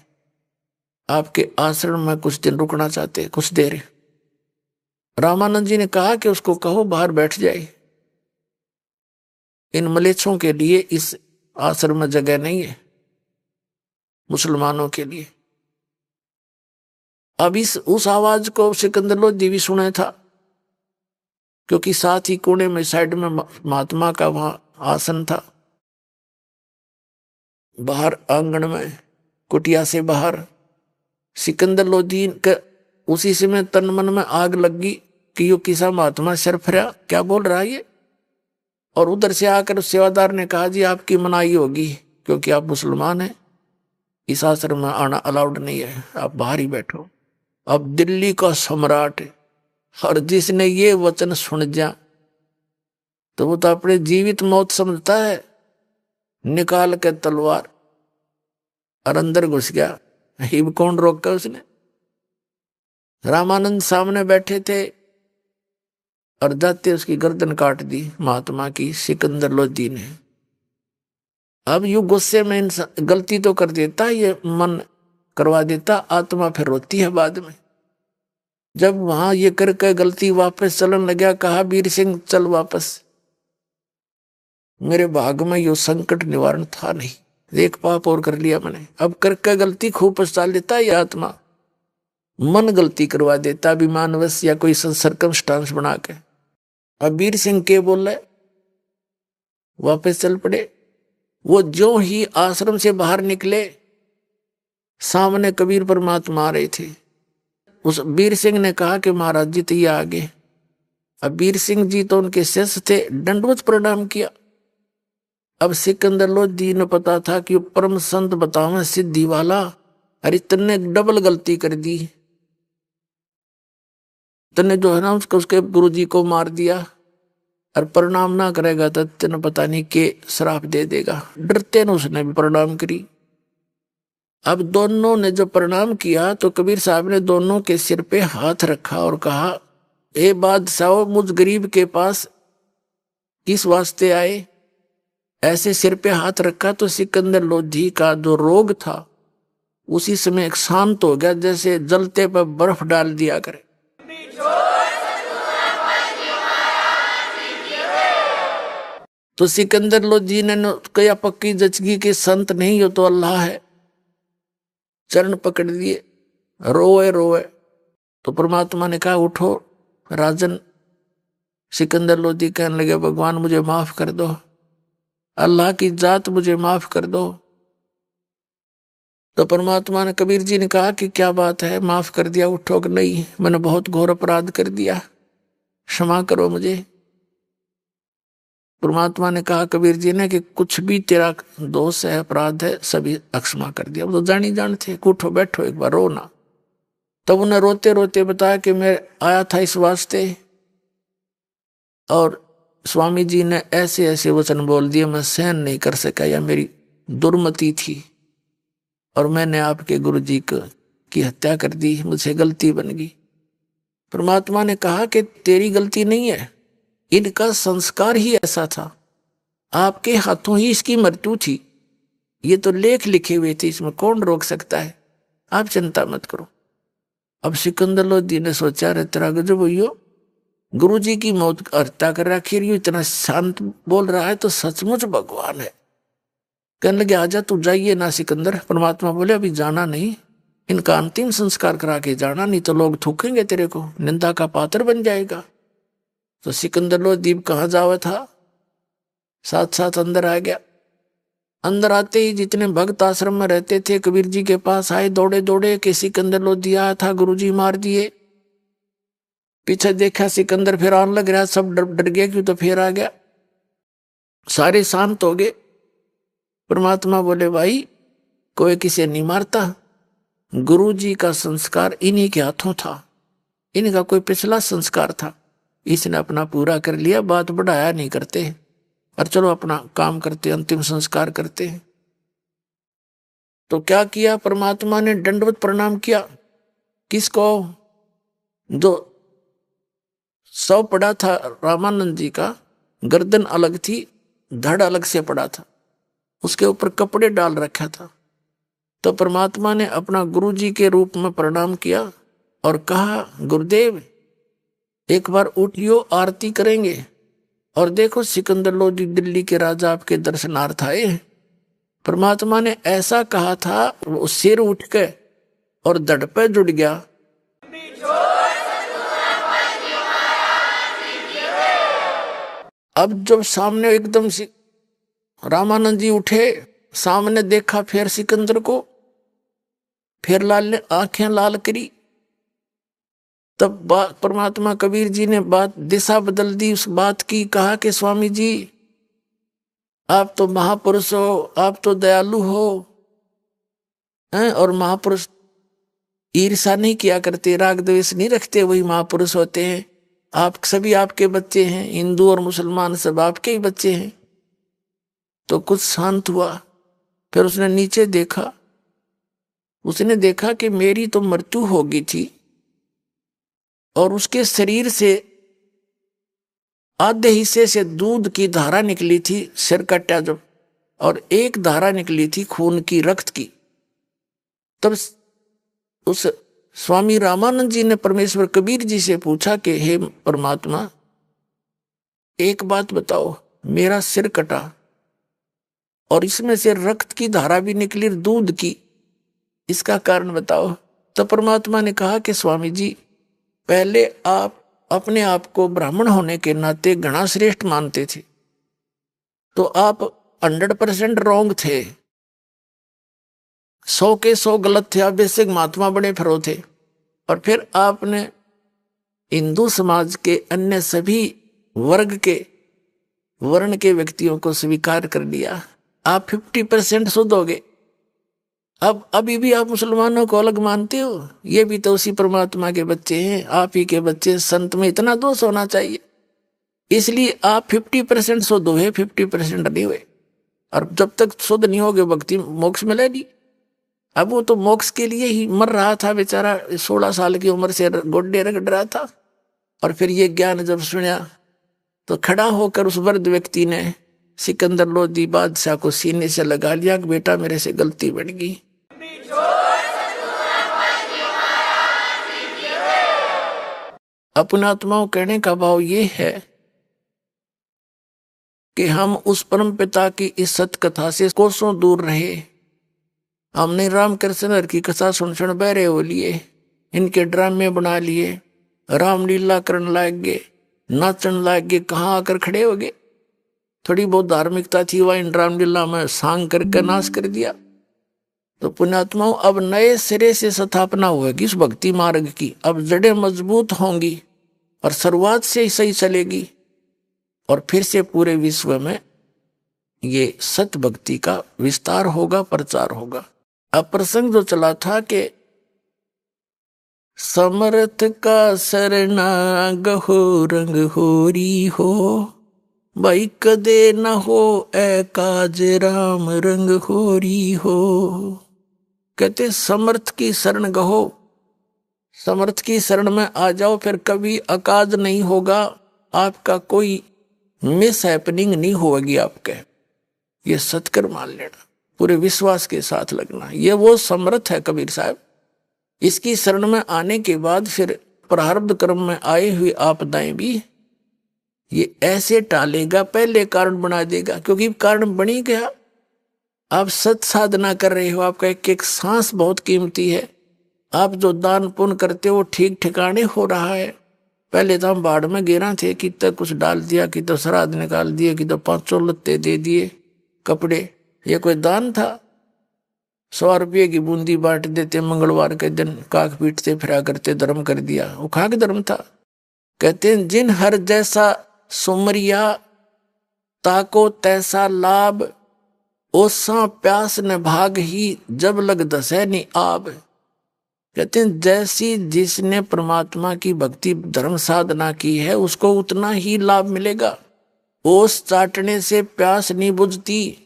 आपके आश्रम में कुछ दिन रुकना चाहते हैं, कुछ देर। रामानंद जी ने कहा कि उसको कहो बाहर बैठ जाए, इन मलेच्छों के लिए इस आश्रम में जगह नहीं है, मुसलमानों के लिए। अब उस आवाज को सिकंदर लोधी भी सुना था, क्योंकि साथ ही कोने में साइड में महात्मा का वहां आसन था। बाहर आंगन में कुटिया से बाहर सिकंदर लोधी का उसी समय तन मन में आग लग गई कि यो किसा महात्मा सरफरा क्या बोल रहा है ये। और उधर से आकर उस सेवादार ने कहा जी आपकी मनाही होगी क्योंकि आप मुसलमान हैं, इस आश्रम में आना अलाउड नहीं है, आप बाहर ही बैठो। अब दिल्ली का सम्राट और जिसने ये वचन सुन जा तो वो तो अपने जीवित मौत समझता है, निकाल के तलवार और अंदर घुस गया। हिब कौन रोका उसने। रामानंद सामने बैठे थे और जाते उसकी गर्दन काट दी महात्मा की सिकंदर लोधी ने। अब यू गुस्से में इंसान गलती तो कर देता, ये मन करवा देता, आत्मा फिर रोती है बाद में। जब वहां ये करके गलती वापस चलन लगा, कहा वीर सिंह चल वापस, मेरे भाग में यो संकट निवारण था नहीं, एक पाप और कर लिया मैंने। अब करके गलती खूब पछता लेता ये आत्मा, मन गलती करवा देता अभिमानवश या कोई सर्कमस्टांस बना के। अब वीर सिंह के बोले वापस चल पड़े। वो जो ही आश्रम से बाहर निकले सामने कबीर परमात्मा आ रहे थे। उस वीर सिंह ने कहा कि महाराज जी तो ये आगे। अब वीर सिंह जी तो उनके शिष्य थे, दंडवत प्रणाम किया। अब सिकंदर लोधी ने पता था कि परम संत बतावे सिद्धि वाला, अरे तन्ने डबल गलती कर दी, तन्ने जो है ना उसके गुरु जी को मार दिया और प्रणाम ना करेगा तो तेने पता नहीं के श्राप दे देगा। डरते ने उसने भी प्रणाम करी। अब दोनों ने जब प्रणाम किया तो कबीर साहब ने दोनों के सिर पे हाथ रखा और कहा, ए बादशाह मुझ गरीब के पास किस वास्ते आए। ऐसे सिर पे हाथ रखा तो सिकंदर लोधी का जो रोग था उसी समय एक शांत हो गया, जैसे जलते पर बर्फ डाल दिया करे। तो सिकंदर लोधी ने कहा पक्की जचगी के संत नहीं हो तो अल्लाह है। चरण पकड़ दिए, रोए रोए। तो परमात्मा ने कहा उठो राजन। सिकंदर लोधी कहने लगे भगवान मुझे माफ कर दो, अल्लाह की जात मुझे माफ कर दो। तो परमात्मा ने कबीर जी ने कहा कि क्या बात है, माफ कर दिया, उठो कि नहीं, मैंने बहुत घोर अपराध कर दिया, क्षमा करो मुझे। परमात्मा ने कहा कबीर जी ने कि कुछ भी तेरा दोष है, अपराध है, सभी अक्षमा कर दिया। वो तो जानी जान थे, उठो बैठो एक बार रो ना। तब उन्हें रोते रोते बताया कि मैं आया था इस वास्ते और स्वामी जी ने ऐसे ऐसे वचन बोल दिए, मैं सहन नहीं कर सका, या मेरी दुर्मति थी और मैंने आपके गुरु जी की हत्या कर दी, मुझसे गलती बन गई। परमात्मा ने कहा कि तेरी गलती नहीं है, इनका संस्कार ही ऐसा था, आपके हाथों ही इसकी मृत्यु थी, ये तो लेख लिखे हुए थे, इसमें कौन रोक सकता है, आप चिंता मत करो। अब सिकंदर लोधी ने सोचा रे तेरा गजब भैया, गुरु जी की मौत हत्या कर रखी, इतना शांत बोल रहा है तो सचमुच भगवान है। कहने लगे आजा तू जाइए ना सिकंदर। परमात्मा बोले अभी जाना नहीं, इनका अंतिम संस्कार करा के जाना, नहीं तो लोग थूकेंगे तेरे को, निंदा का पात्र बन जाएगा। तो सिकंदर लोधी कहाँ जावा था, साथ साथ अंदर आ गया। अंदर आते ही जितने भक्त आश्रम में रहते थे कबीर जी के पास आए दौड़े दौड़े कि सिकंदर लोधी आया था, गुरु जी मार दिए। पीछे देखा सिकंदर फिर आने लग रहा, सब डर गया क्यों, तो फिर आ गया। सारे शांत हो गए। परमात्मा बोले भाई कोई किसे नहीं मारता, गुरु जी का संस्कार इन्हीं के हाथों था, इनका कोई पिछला संस्कार था, इसने अपना पूरा कर लिया, बात बढ़ाया नहीं करते, और चलो अपना काम करते, अंतिम संस्कार करते हैं। तो क्या किया परमात्मा ने, दंडवत प्रणाम किया। किसको, जो सौ पड़ा था रामानंद जी का, गर्दन अलग थी, धड़ अलग से पड़ा था, उसके ऊपर कपड़े डाल रखा था। तो परमात्मा ने अपना गुरु जी के रूप में प्रणाम किया और कहा गुरुदेव एक बार उठियो, आरती करेंगे। और देखो सिकंदर लोधी दिल्ली के राजा आपके दर्शनार्थ आए। परमात्मा ने ऐसा कहा था, वो सिर उठ के और धड़ पे जुड़ गया। अब जब सामने एकदम से रामानंद जी उठे, सामने देखा फिर सिकंदर को, फिर लाल ने आंखें लाल करी, तब परमात्मा कबीर जी ने बात दिशा बदल दी उस बात की। कहा कि स्वामी जी आप तो महापुरुष हो, आप तो दयालु हो हैं, और महापुरुष ईर्षा नहीं किया करते, राग द्वेष नहीं रखते, वही महापुरुष होते हैं। आप सभी आपके बच्चे हैं, हिंदू और मुसलमान सब आपके ही बच्चे हैं। तो कुछ शांत हुआ। फिर उसने नीचे देखा, उसने देखा कि मेरी तो मृत्यु हो गई थी और उसके शरीर से आधे हिस्से से दूध की धारा निकली थी, सिर कटा जब, और एक धारा निकली थी खून की, रक्त की। तब उस स्वामी रामानंद जी ने परमेश्वर कबीर जी से पूछा कि हे परमात्मा, एक बात बताओ, मेरा सिर कटा और इसमें से रक्त की धारा भी निकली, दूध की, इसका कारण बताओ। तो परमात्मा ने कहा कि स्वामी जी, पहले आप अपने आप को ब्राह्मण होने के नाते घना श्रेष्ठ मानते थे, तो आप 100% रॉन्ग थे, 100 के 100 गलत थे, आप बेसिक महात्मा बने फिरो थे। और फिर आपने हिंदू समाज के अन्य सभी वर्ग के वर्ण के व्यक्तियों को स्वीकार कर लिया, आप 50% शुद्ध हो गए। अब अभी भी आप मुसलमानों को अलग मानते हो, ये भी तो उसी परमात्मा के बच्चे हैं, आप ही के बच्चे। संत में इतना दोष होना चाहिए, इसलिए आप 50% शुद्ध हुए, 50% नहीं हुए। और जब तक शुद्ध नहीं होगे भक्ति मोक्ष मिले नहीं। अब वो तो मोक्ष के लिए ही मर रहा था बेचारा, 16 साल की उम्र से गोड्डे रगड़ रहा था। और फिर ये ज्ञान जब सुना तो खड़ा होकर उस वृद्ध व्यक्ति ने सिकंदर लोधी बादशाह को सीने से लगा लिया कि बेटा मेरे से गलती बन गई। अपना आत्माओं कहने का भाव ये है कि हम उस परम पिता की इस सत कथा से कोसों दूर रहे। हमने रामकृष्ण की कथा सुन बहरे हो लिए, इनके ड्रामे बना लिए, रामलीला करने लग गए, नाचन लग गए, कहाँ आकर खड़े हो गए। थोड़ी बहुत धार्मिकता थी वह इन रामलीला में सांग करके नाश कर दिया। तो पुण्यात्माओं, अब नए सिरे से स्थापना होगी इस भक्ति मार्ग की। अब जड़ें मजबूत होंगी और शुरुआत से ही सही चलेगी, और फिर से पूरे विश्व में ये सत भक्ति का विस्तार होगा, प्रचार होगा। अब प्रसंग जो चला था कि समर्थ का सरना गहो रंग होरी हो, भाई कदे न हो ए काज राम रंग होरी हो। कहते समर्थ की शरण गहो, समर्थ की शरण में आ जाओ, फिर कभी अकाज नहीं होगा, आपका कोई मिस हैपनिंग नहीं होगी आपके। ये सत्कर मान लेना, पूरे विश्वास के साथ लगना, ये वो समर्थ है कबीर साहब। इसकी शरण में आने के बाद फिर प्रारब्ध कर्म में आए हुए आपदाएं भी ये ऐसे टालेगा, पहले कारण बना देगा, क्योंकि कारण बनी गया। आप सत साधना कर रहे हो, आपका एक एक सांस बहुत कीमती है। आप जो दान पुण्य करते हो ठीक ठिकाने हो रहा है। पहले तो हम बाढ़ में गिरा थे, कि तक कुछ डाल दिया, कि तो श्राद्ध निकाल दिए, कि तो 500 लत्ते दे दिए, कपड़े, ये कोई दान था? 100 रुपये की बूंदी बांट देते, मंगलवार के दिन काक पीटते फिरा करते, धर्म कर दिया। वो खाक धर्म था। कहते हैं जिन हर जैसा सुमरिया, ताको तैसा लाभ, ओसा प्यास न भाग ही, जब लग दसैनी आब। कहते हैं जैसी जिसने परमात्मा की भक्ति धर्म साधना की है, उसको उतना ही लाभ मिलेगा। ओस चाटने से प्यास नहीं बुझती,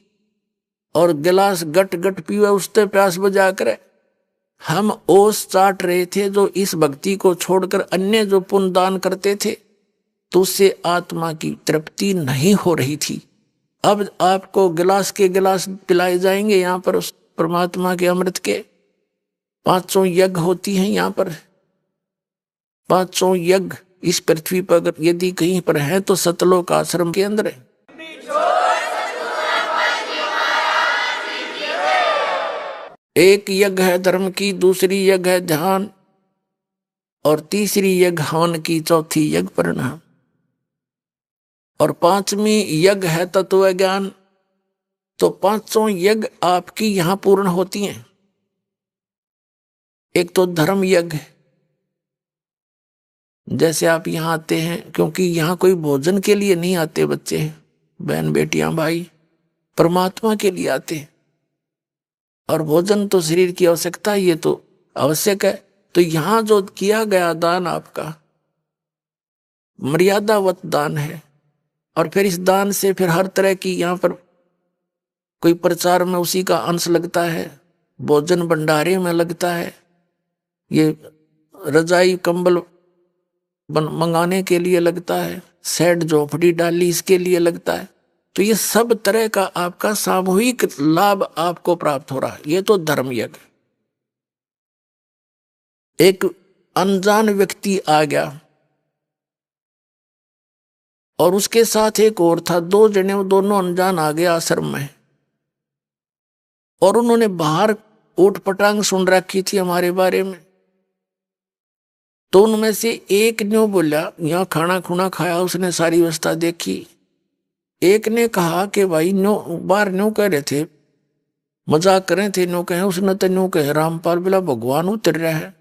और गिलास गट गट पीवे उससे प्यास बुझा करे। हम ओस चाट रहे थे जो इस भक्ति को छोड़कर अन्य जो पुण्य दान करते थे, तो उससे आत्मा की तृप्ति नहीं हो रही थी। अब आपको गिलास के गिलास पिलाए जाएंगे यहाँ पर उस परमात्मा के अमृत के। 500 यज्ञ होती हैं यहाँ पर, 500 यज्ञ इस पृथ्वी पर यदि कहीं पर है तो सतलोक आश्रम के अंदर है। एक यज्ञ है धर्म की, दूसरी यज्ञ है ध्यान, और तीसरी यज्ञ हवन की, चौथी यज्ञ परिणाम, और 5वीं यज्ञ है तत्व ज्ञान। तो 500 यज्ञ आपकी यहां पूर्ण होती हैं। एक तो धर्म यज्ञ, जैसे आप यहाँ आते हैं, क्योंकि यहाँ कोई भोजन के लिए नहीं आते बच्चे, बहन बेटियां भाई, परमात्मा के लिए आते हैं। और भोजन तो शरीर की आवश्यकता, ये तो आवश्यक है। तो यहाँ जो किया गया दान आपका मर्यादावत दान है। और फिर इस दान से फिर हर तरह की यहाँ पर कोई प्रचार में उसी का अंश लगता है, भोजन भंडारे में लगता है, ये रजाई कंबल मंगाने के लिए लगता है, शेड झोपड़ी डाली इसके लिए लगता है। तो ये सब तरह का आपका सामूहिक लाभ आपको प्राप्त हो रहा है। ये तो धर्म यज्ञ। एक अनजान व्यक्ति आ गया और उसके साथ एक और था, 2 जने, दोनों अनजान आ गए आश्रम में। और उन्होंने बाहर ऊट पटांग सुन रखी थी हमारे बारे में। तो उनमें से एक ने बोला, यहाँ खाना खुना खाया, उसने सारी व्यवस्था देखी। एक ने कहा कि भाई नो बाहर न्यू कह रहे थे, मजाक कर रहे थे, न्यू कहे, उसने तो न्यू कहे रामपाल बोला भगवान उतर रहा है।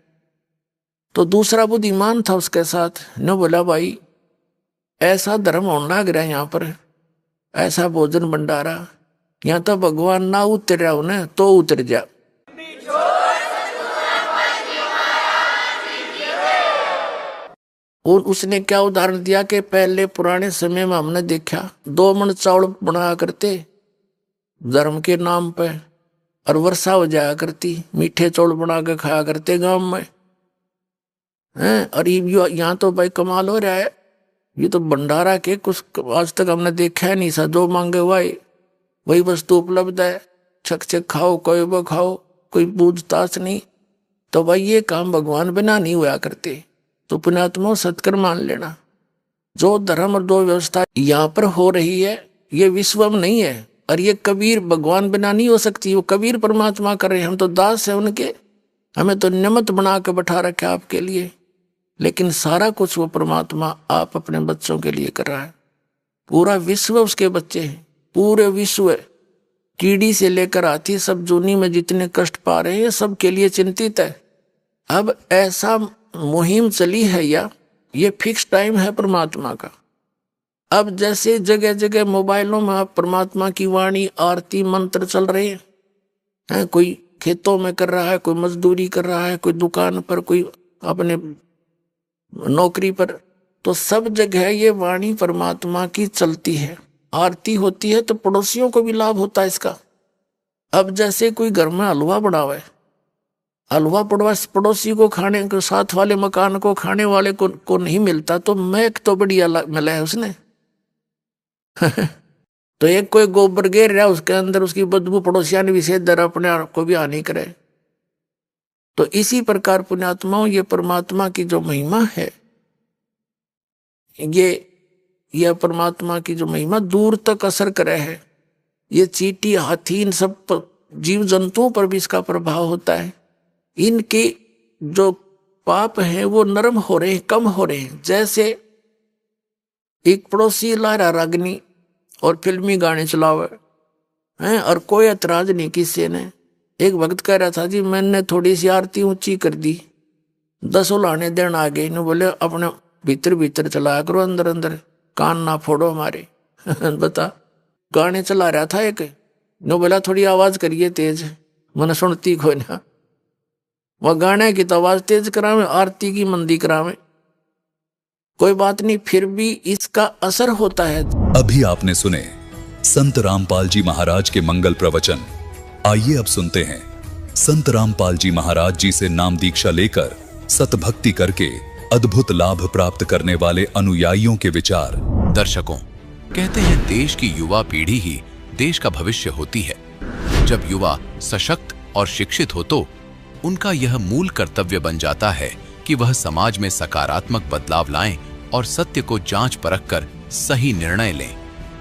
तो दूसरा बुद्धिमान था उसके साथ, न्यू बोला भाई ऐसा धर्म होने लग रहा है यहाँ पर, ऐसा भोजन भंडारा, यहाँ तो भगवान ना उतर रहा उन्हें तो उतर जा। और उसने क्या उदाहरण दिया कि पहले पुराने समय में हमने देखा 2 मन चावल बनाया करते धर्म के नाम पे, और वर्षा हो जाया करती, मीठे चावल बना के खाया करते गांव में हैं। और यहाँ तो भाई कमाल हो रहा है, ये तो भंडारा के कुछ आज तक हमने देखा है नहीं सा, जो मांगे हुआ वही वस्तु उपलब्ध है, छक छक खाओ, कोई वो खाओ, कोई पूछताछ नहीं। तो भाई ये काम भगवान बिना नहीं हुआ करते। तो पुण्यात्मा सत्कर मान लेना, जो धर्म और जो व्यवस्था यहाँ पर हो रही है ये विश्व में नहीं है। और ये कबीर भगवान बिना नहीं हो सकती, वो कबीर परमात्मा कर रहे हैं, हम तो दास है उनके, हमें तो निमित्त बना के बैठा रखा आपके लिए। लेकिन सारा कुछ वो परमात्मा आप अपने बच्चों के लिए कर रहा है। पूरा विश्व उसके बच्चे हैं, पूरे विश्व कीड़ी से लेकर हाथी सब जूनी में जितने कष्ट पा रहे हैं सब के लिए चिंतित है। अब ऐसा मुहिम चली है या ये फिक्स टाइम है परमात्मा का। अब जैसे जगह जगह मोबाइलों में आप परमात्मा की वाणी आरती मंत्र चल रहे हैं, कोई खेतों में कर रहा है, कोई मजदूरी कर रहा है, कोई दुकान पर, कोई अपने नौकरी पर, तो सब जगह ये वाणी परमात्मा की चलती है, आरती होती है, तो पड़ोसियों को भी लाभ होता है इसका। अब जैसे कोई घर में हलवा बनावे, हलवा पड़ोसी को खाने को, साथ वाले मकान को खाने वाले को नहीं मिलता, तो महक तो बढ़िया मिला है उसने तो एक कोई गोबर गिर रहा है उसके अंदर, उसकी बदबू पड़ोसिया ने विशेष दर अपने आप को भी हानि करे। तो इसी प्रकार पुण्यात्माओं ये परमात्मा की जो महिमा है, ये परमात्मा की जो महिमा दूर तक असर करे है। ये चींटी, हाथी, इन सब जीव जंतुओं पर भी इसका प्रभाव होता है। इनके जो पाप हैं वो नरम हो रहे हैं, कम हो रहे हैं। जैसे एक पड़ोसी लारा रागनी और फिल्मी गाने चलावे हैं और कोई ऐतराज नहीं किसी ने। एक भक्त कह रहा था जी मैंने थोड़ी सी आरती ऊंची कर दी, 10 उलाने देन आ गए, इन्होंने बोले अपने भीतर भीतर चलाया करो, अंदर अंदर कान ना फोड़ो हमारे बता, गाने चला रहा था एक, नो बोला थोड़ी आवाज करिए तेज, मैंने सुनती कोई ना। वह गाने की तो आवाज तेज करावे, आरती की मंदी करावे, कोई बात नहीं, फिर भी इसका असर होता है। अभी आपने सुने संत रामपाल जी महाराज के मंगल प्रवचन। आइए अब सुनते हैं संत रामपाल जी महाराज जी से नाम दीक्षा लेकर सतभक्ति करके अद्भुत लाभ प्राप्त करने वाले अनुयायियों के विचार। दर्शकों, कहते हैं देश की युवा पीढ़ी ही देश का भविष्य होती है। जब युवा सशक्त और शिक्षित हो तो उनका यह मूल कर्तव्य बन जाता है कि वह समाज में सकारात्मक बदलाव लाएं और सत्य को जांच परख कर सही निर्णय लें।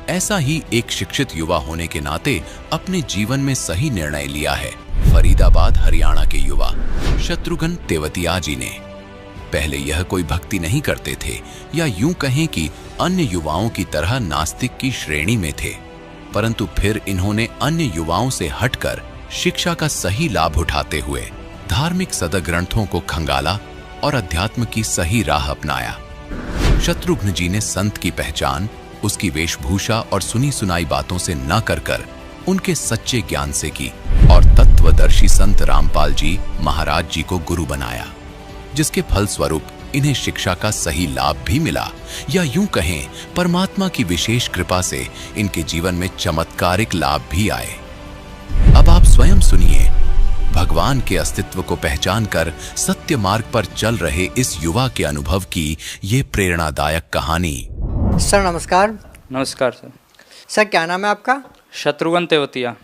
ऐसा ही एक शिक्षित युवा होने के नाते अपने जीवन में सही निर्णय लिया है फरीदाबाद हरियाणा के युवा शत्रुघ्न तेवतिया जी ने। पहले यह कोई भक्ति नहीं करते थे या यूं कहें कि अन्य युवाओं की तरह नास्तिक की श्रेणी में थे, परंतु फिर इन्होंने अन्य युवाओं से हटकर शिक्षा का सही लाभ उठाते हुए धार्मिक सदग्रंथों को खंगाला और अध्यात्म की सही राह अपनाया। शत्रुघ्न जी ने संत की पहचान उसकी वेशभूषा और सुनी सुनाई बातों से न कर उनके सच्चे ज्ञान से की और तत्वदर्शी संत रामपाल जी महाराज जी को गुरु बनाया, जिसके फलस्वरूप इन्हें शिक्षा का सही लाभ भी मिला, या यूं कहें परमात्मा की विशेष कृपा से इनके जीवन में चमत्कारिक लाभ भी आए। अब आप स्वयं सुनिए भगवान के अस्तित्व को पहचान कर सत्य मार्ग पर चल रहे इस युवा के अनुभव की ये प्रेरणादायक कहानी। सर नमस्कार। नमस्कार सर। सर क्या नाम है आपका? शत्रुघ्न तेवतिया।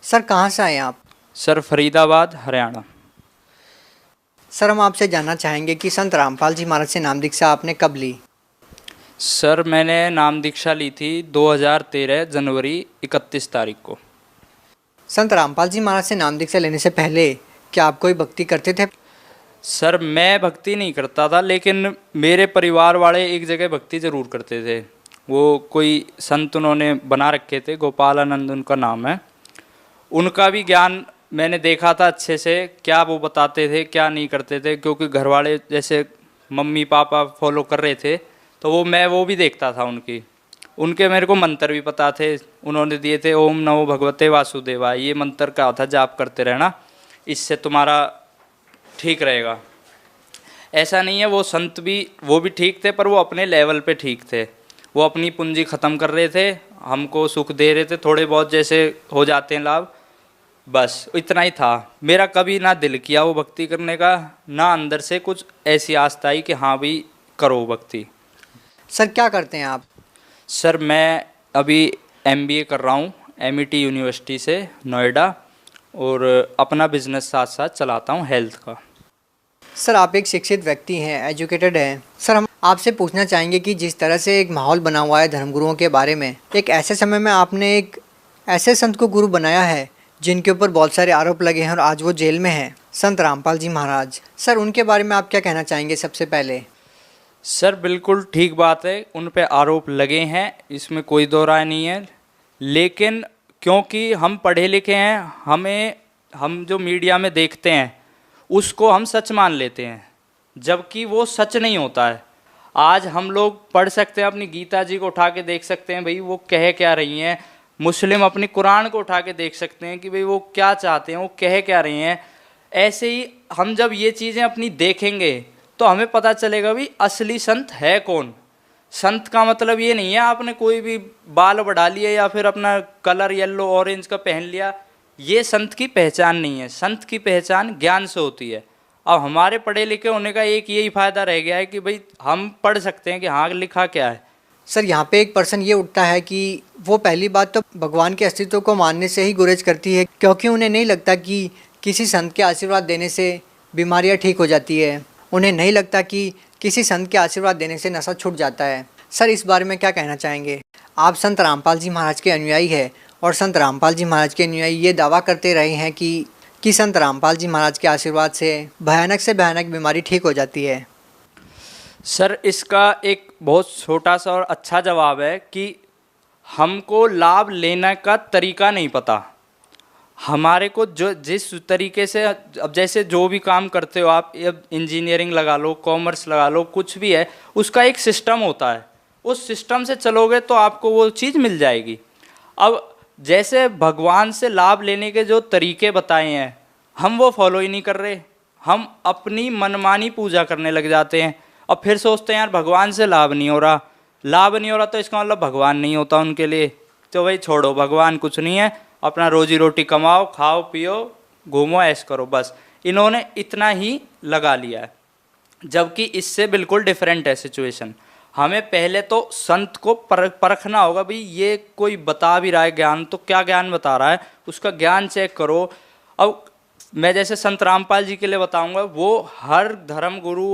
सर कहाँ से आए आप? सर फरीदाबाद, हरियाणा। सर हम आपसे जानना चाहेंगे कि संत रामपाल जी महाराज से नाम दीक्षा आपने कब ली? सर मैंने नाम दीक्षा ली थी 2013 जनवरी 31 तारीख को। संत रामपाल जी महाराज से नाम दीक्षा लेने से पहले क्या आप कोई भक्ति करते थे? सर मैं भक्ति नहीं करता था, लेकिन मेरे परिवार वाले एक जगह भक्ति ज़रूर करते थे। वो कोई संत उन्होंने बना रखे थे, गोपालानंद उनका नाम है। उनका भी ज्ञान मैंने देखा था अच्छे से, क्या वो बताते थे क्या नहीं करते थे, क्योंकि घर वाले जैसे मम्मी पापा फॉलो कर रहे थे तो मैं वो भी देखता था उनके मेरे को मंत्र भी पता थे। उन्होंने दिए थे ओम नमो भगवते वासुदेवाय, ये मंत्र का था, जाप करते रहना, इससे तुम्हारा ठीक रहेगा। ऐसा नहीं है, वो संत भी वो भी ठीक थे, पर वो अपने लेवल पे ठीक थे। वो अपनी पूंजी ख़त्म कर रहे थे, हमको सुख दे रहे थे, थोड़े बहुत जैसे हो जाते हैं लाभ, बस इतना ही था। मेरा कभी ना दिल किया वो भक्ति करने का, ना अंदर से कुछ ऐसी आस्था आई कि हाँ भाई करो भक्ति। सर क्या करते हैं आप? सर मैं अभी MBA कर रहा हूँ MIT यूनिवर्सिटी से नोएडा, और अपना बिजनेस साथ साथ चलाता हूँ हेल्थ का। सर आप एक शिक्षित व्यक्ति हैं, एजुकेटेड हैं। सर हम आपसे पूछना चाहेंगे कि जिस तरह से एक माहौल बना हुआ है धर्मगुरुओं के बारे में, एक ऐसे समय में आपने एक ऐसे संत को गुरु बनाया है जिनके ऊपर बहुत सारे आरोप लगे हैं और आज वो जेल में हैं, संत रामपाल जी महाराज। सर उनके बारे में आप क्या कहना चाहेंगे सबसे पहले? सर बिल्कुल ठीक बात है, उन पे आरोप लगे हैं, इसमें कोई दो राय नहीं है। लेकिन क्योंकि हम पढ़े लिखे हैं, हम जो मीडिया में देखते हैं उसको हम सच मान लेते हैं, जबकि वो सच नहीं होता है। आज हम लोग पढ़ सकते हैं, अपनी गीता जी को उठा के देख सकते हैं भाई वो कह क्या रही हैं। मुस्लिम अपनी कुरान को उठा के देख सकते हैं कि भाई वो क्या चाहते हैं, वो कह क्या रही हैं। ऐसे ही हम जब ये चीज़ें अपनी देखेंगे तो हमें पता चलेगा भी असली संत है कौन। संत का मतलब ये नहीं है आपने कोई भी बाल बढ़ा लिए या फिर अपना कलर येलो ऑरेंज का पहन लिया, ये संत की पहचान नहीं है। संत की पहचान ज्ञान से होती है। अब हमारे पढ़े लिखे होने का एक यही फ़ायदा रह गया है कि भाई हम पढ़ सकते हैं कि हाँ लिखा क्या है। सर यहाँ पे एक पर्सन ये उठता है कि वो पहली बात तो भगवान के अस्तित्व को मानने से ही गुरेज करती है, क्योंकि उन्हें नहीं लगता कि किसी संत के आशीर्वाद देने से बीमारियाँ ठीक हो जाती है। उन्हें नहीं लगता कि किसी संत के आशीर्वाद देने से नशा छूट जाता है। सर इस बारे में क्या कहना चाहेंगे? आप संत रामपाल जी महाराज के अनुयायी हैं और संत रामपाल जी महाराज के अनुयायी ये दावा करते रहे हैं कि संत रामपाल जी महाराज के आशीर्वाद से भयानक बीमारी ठीक हो जाती है। सर इसका एक बहुत छोटा सा और अच्छा जवाब है कि हमको लाभ लेने का तरीका नहीं पता। हमारे को जो जिस तरीके से अब जैसे जो भी काम करते हो आप, अब इंजीनियरिंग लगा लो, कॉमर्स लगा लो, कुछ भी है, उसका एक सिस्टम होता है। उस सिस्टम से चलोगे तो आपको वो चीज़ मिल जाएगी। अब जैसे भगवान से लाभ लेने के जो तरीके बताए हैं हम वो फॉलो ही नहीं कर रहे, हम अपनी मनमानी पूजा करने लग जाते हैं और फिर सोचते हैं यार भगवान से लाभ नहीं हो रहा तो इसका मतलब भगवान नहीं होता उनके लिए, तो भाई छोड़ो, भगवान कुछ नहीं है, अपना रोजी रोटी कमाओ, खाओ पियो, घूमो, ऐश करो, बस। इन्होंने इतना ही लगा लिया है, जबकि इससे बिल्कुल डिफरेंट है सिचुएशन। हमें पहले तो संत को परखना होगा, भाई ये कोई बता भी रहा है ज्ञान तो क्या ज्ञान बता रहा है, उसका ज्ञान चेक करो। अब मैं जैसे संत रामपाल जी के लिए बताऊंगा, वो हर धर्म गुरु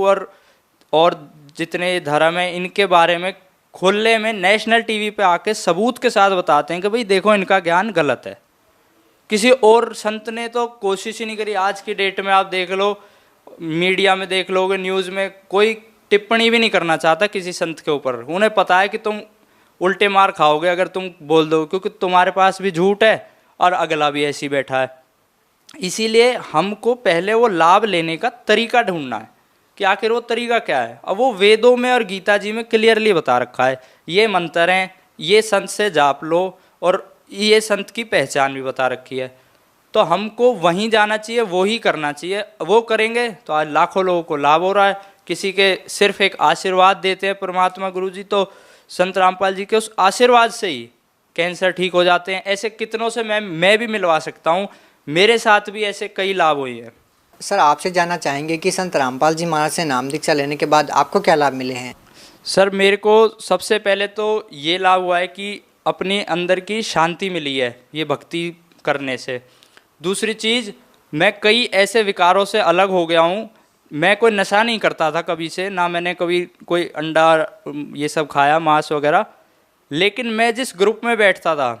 और जितने धर्म हैं इनके बारे में खुले में नेशनल टीवी पे आके सबूत के साथ बताते हैं कि भाई देखो इनका ज्ञान गलत है। किसी और संत ने तो कोशिश ही नहीं करी। आज की डेट में आप देख लो, मीडिया में देख लोगे, न्यूज़ में कोई टिप्पणी भी नहीं करना चाहता किसी संत के ऊपर। उन्हें पता है कि तुम उल्टे मार खाओगे अगर तुम बोल दो, क्योंकि तुम्हारे पास भी झूठ है और अगला भी ऐसी बैठा है। इसीलिए हमको पहले वो लाभ लेने का तरीका ढूंढना है कि आखिर वो तरीका क्या है। अब वो वेदों में और गीता जी में क्लियरली बता रखा है, ये मंत्र हैं, ये संत से जाप लो, और ये संत की पहचान भी बता रखी है। तो हमको वहीं जाना चाहिए, वो ही करना चाहिए। वो करेंगे तो आज लाखों लोगों को लाभ हो रहा है। किसी के सिर्फ एक आशीर्वाद देते हैं परमात्मा गुरु जी, तो संत रामपाल जी के उस आशीर्वाद से ही कैंसर ठीक हो जाते हैं। ऐसे कितनों से मैं भी मिलवा सकता हूँ, मेरे साथ भी ऐसे कई लाभ हुए हैं। सर आपसे जानना चाहेंगे कि संत रामपाल जी महाराज से नाम दीक्षा लेने के बाद आपको क्या लाभ मिले हैं? सर मेरे को सबसे पहले तो ये लाभ हुआ है कि अपने अंदर की शांति मिली है ये भक्ति करने से। दूसरी चीज़, मैं कई ऐसे विकारों से अलग हो गया हूँ। मैं कोई नशा नहीं करता था कभी से, ना मैंने कभी कोई अंडा ये सब खाया, मांस वगैरह। लेकिन मैं जिस ग्रुप में बैठता था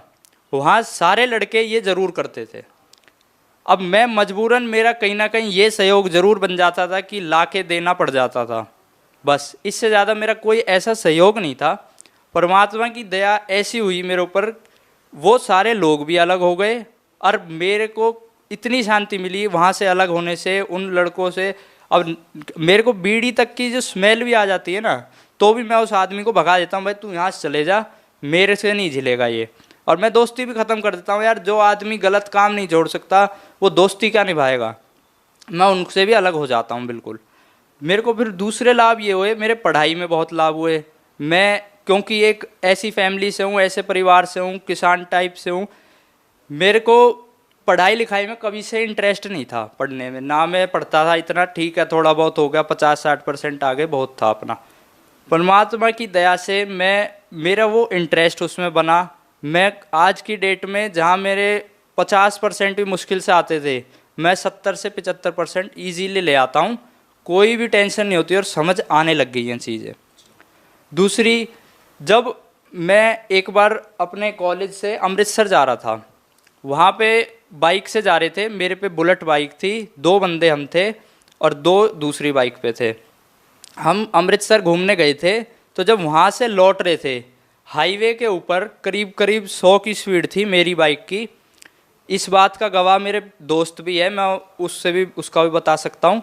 वहाँ सारे लड़के ये ज़रूर करते थे। अब मैं मजबूरन, मेरा कहीं ना कहीं ये सहयोग ज़रूर बन जाता था कि ला के देना पड़ जाता था, बस इससे ज़्यादा मेरा कोई ऐसा सहयोग नहीं था। परमात्मा की दया ऐसी हुई मेरे ऊपर, वो सारे लोग भी अलग हो गए और मेरे को इतनी शांति मिली वहाँ से अलग होने से, उन लड़कों से। अब मेरे को बीड़ी तक की जो स्मेल भी आ जाती है ना, तो भी मैं उस आदमी को भगा देता हूँ, भाई तू यहाँ से चले जा, मेरे से नहीं झिलेगा ये। और मैं दोस्ती भी ख़त्म कर देता हूँ, यार जो आदमी गलत काम नहीं जोड़ सकता वो दोस्ती क्या निभाएगा, मैं उनसे भी अलग हो जाता हूँ बिल्कुल। मेरे को फिर दूसरे लाभ ये हुए, मेरे पढ़ाई में बहुत लाभ हुए। मैं क्योंकि एक ऐसी फैमिली से हूँ, ऐसे परिवार से हूँ, किसान टाइप से हूँ, मेरे को पढ़ाई लिखाई में कभी से इंटरेस्ट नहीं था पढ़ने में, ना मैं पढ़ता था इतना, ठीक है थोड़ा बहुत हो गया, 50-60% आगे बहुत था अपना। परमात्मा की दया से मेरा वो इंटरेस्ट उसमें बना। मैं आज की डेट में जहाँ मेरे 50% भी मुश्किल से आते थे, मैं 70 से 75% ईजीली ले आता हूँ, कोई भी टेंशन नहीं होती और समझ आने लग गई हैं चीज़ें। दूसरी, जब मैं एक बार अपने कॉलेज से अमृतसर जा रहा था, वहाँ पे बाइक से जा रहे थे, मेरे पे बुलेट बाइक थी, 2 बंदे हम थे और 2 दूसरी बाइक पे थे। हम अमृतसर घूमने गए थे, तो जब वहाँ से लौट रहे थे, हाईवे के ऊपर करीब करीब 100 की स्पीड थी मेरी बाइक की। इस बात का गवाह मेरे दोस्त भी है, मैं उससे भी उसका भी बता सकता हूँ।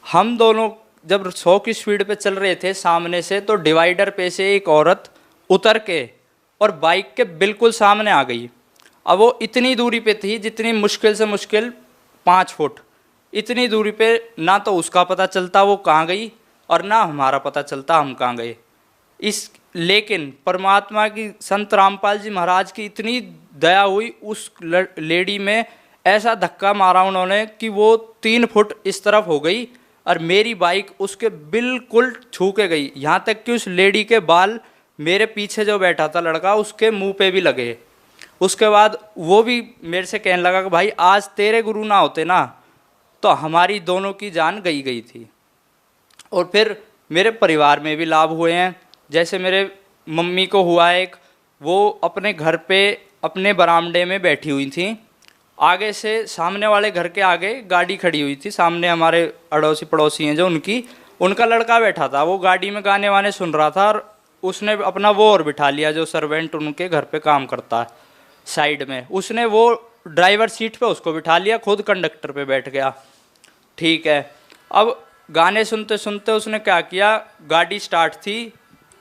हम दोनों जब 100 की स्पीड पे चल रहे थे सामने से, तो डिवाइडर पे से एक औरत उतर के और बाइक के बिल्कुल सामने आ गई। अब वो इतनी दूरी पे थी जितनी मुश्किल से मुश्किल 5 फुट, इतनी दूरी पे ना तो उसका पता चलता वो कहाँ गई और ना हमारा पता चलता हम कहाँ गए। लेकिन परमात्मा की, संत रामपाल जी महाराज की इतनी दया हुई, उस लेडी में ऐसा धक्का मारा उन्होंने कि वो 3 फुट इस तरफ हो गई और मेरी बाइक उसके बिल्कुल छू के गई। यहाँ तक कि उस लेडी के बाल मेरे पीछे जो बैठा था लड़का, उसके मुंह पे भी लगे। उसके बाद वो भी मेरे से कहने लगा कि भाई आज तेरे गुरु ना होते ना तो हमारी दोनों की जान गई थी। और फिर मेरे परिवार में भी लाभ हुए हैं। जैसे मेरे मम्मी को हुआ एक, वो अपने घर पे अपने बरामदे में बैठी हुई थी, आगे से सामने वाले घर के आगे गाड़ी खड़ी हुई थी, सामने हमारे अड़ोसी पड़ोसी हैं जो उनका लड़का बैठा था, वो गाड़ी में गाने वाने सुन रहा था और उसने अपना वो और बिठा लिया जो सर्वेंट उनके घर पे काम करता है साइड में, उसने वो ड्राइवर सीट पे उसको बिठा लिया, खुद कंडक्टर पे बैठ गया। ठीक है, अब गाने सुनते सुनते उसने क्या किया, गाड़ी स्टार्ट थी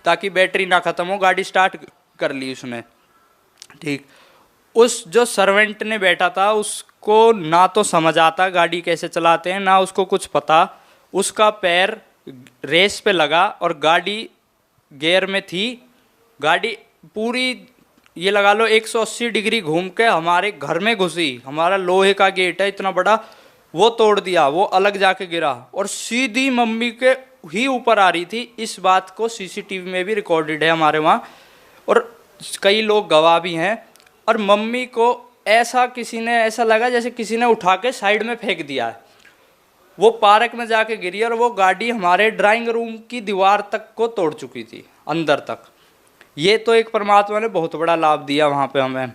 ताकि बैटरी ना ख़त्म हो, गाड़ी स्टार्ट कर ली उसने। ठीक, उस जो सर्वेंट ने बैठा था उसको ना तो समझ आता गाड़ी कैसे चलाते हैं, ना उसको कुछ पता, उसका पैर रेस पे लगा और गाड़ी गियर में थी। गाड़ी पूरी ये लगा लो 180 डिग्री घूम के हमारे घर में घुसी। हमारा लोहे का गेट है इतना बड़ा, वो तोड़ दिया, वो अलग जाके गिरा और सीधी मम्मी के ही ऊपर आ रही थी। इस बात को सीसीटीवी में भी रिकॉर्डेड है हमारे वहाँ और कई लोग गवाह भी हैं। और मम्मी को ऐसा लगा जैसे किसी ने उठा के साइड में फेंक दिया है। वो पार्क में जाके गिरी और वो गाड़ी हमारे ड्राइंग रूम की दीवार तक को तोड़ चुकी थी, अंदर तक। ये तो एक परमात्मा ने बहुत बड़ा लाभ दिया वहाँ पे हमें।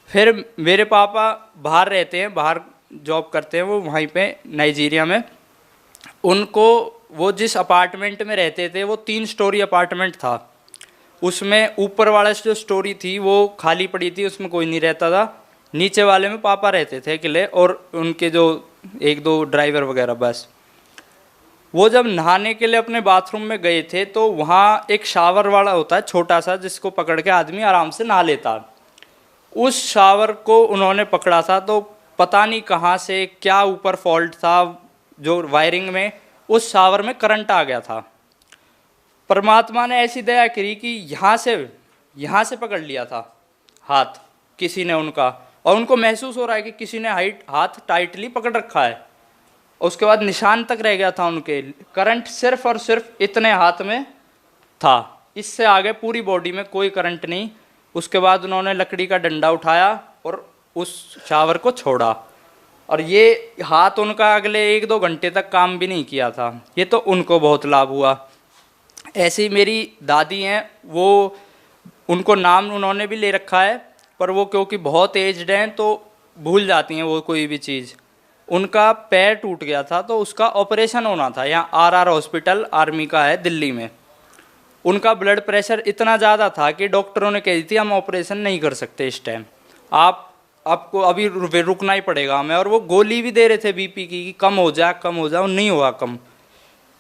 फिर मेरे पापा बाहर रहते हैं, बाहर जॉब करते हैं वो वहीं पे नाइजीरिया में। उनको वो जिस अपार्टमेंट में रहते थे वो 3 स्टोरी अपार्टमेंट था, उसमें ऊपर वाला जो स्टोरी थी वो खाली पड़ी थी, उसमें कोई नहीं रहता था। नीचे वाले में पापा रहते थे अकेले और उनके जो 1-2 ड्राइवर वगैरह बस। वो जब नहाने के लिए अपने बाथरूम में गए थे तो वहाँ एक शावर वाला होता है छोटा सा, जिसको पकड़ के आदमी आराम से नहा लेता। उस शावर को उन्होंने पकड़ा था तो पता नहीं कहाँ से क्या ऊपर फॉल्ट था, जो वायरिंग में उस शावर में करंट आ गया था। परमात्मा ने ऐसी दया करी कि यहाँ से पकड़ लिया था हाथ किसी ने उनका, और उनको महसूस हो रहा है कि किसी ने हाथ टाइटली पकड़ रखा है। उसके बाद निशान तक रह गया था उनके, करंट सिर्फ और सिर्फ इतने हाथ में था, इससे आगे पूरी बॉडी में कोई करंट नहीं। उसके बाद उन्होंने लकड़ी का डंडा उठाया और उस शावर को छोड़ा, और ये हाथ उनका अगले 1-2 घंटे तक काम भी नहीं किया था। ये तो उनको बहुत लाभ हुआ। ऐसी मेरी दादी हैं, वो उनको नाम उन्होंने भी ले रखा है, पर वो क्योंकि बहुत एज्ड हैं तो भूल जाती हैं वो कोई भी चीज़। उनका पैर टूट गया था तो उसका ऑपरेशन होना था, यहाँ RR हॉस्पिटल आर्मी का है दिल्ली में। उनका ब्लड प्रेशर इतना ज़्यादा था कि डॉक्टरों ने कह दी थी हम ऑपरेशन नहीं कर सकते इस टाइम, आपको अभी रुकना ही पड़ेगा हमें। और वो गोली भी दे रहे थे BP की कि कम हो जाए, वो नहीं हुआ कम।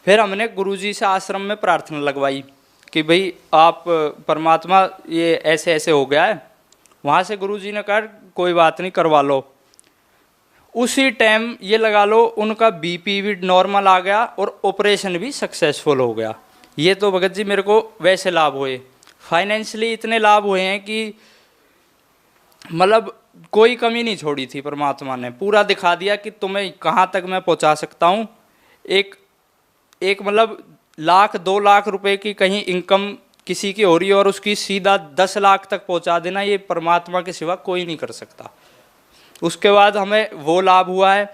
फिर हमने गुरुजी से आश्रम में प्रार्थना लगवाई कि भाई आप परमात्मा ये ऐसे ऐसे हो गया है। वहाँ से गुरुजी ने कहा कोई बात नहीं, करवा लो। उसी टाइम ये लगा लो उनका BP भी नॉर्मल आ गया और ऑपरेशन भी सक्सेसफुल हो गया। ये तो भगत जी मेरे को वैसे लाभ हुए, फाइनेंशियली इतने लाभ हुए हैं कि मतलब कोई कमी नहीं छोड़ी थी। परमात्मा ने पूरा दिखा दिया कि तुम्हें कहाँ तक मैं पहुँचा सकता हूँ। एक मतलब 1-2 लाख रुपए की कहीं इनकम किसी की हो रही है और उसकी सीधा 10 लाख तक पहुँचा देना, ये परमात्मा के सिवा कोई नहीं कर सकता। उसके बाद हमें वो लाभ हुआ है।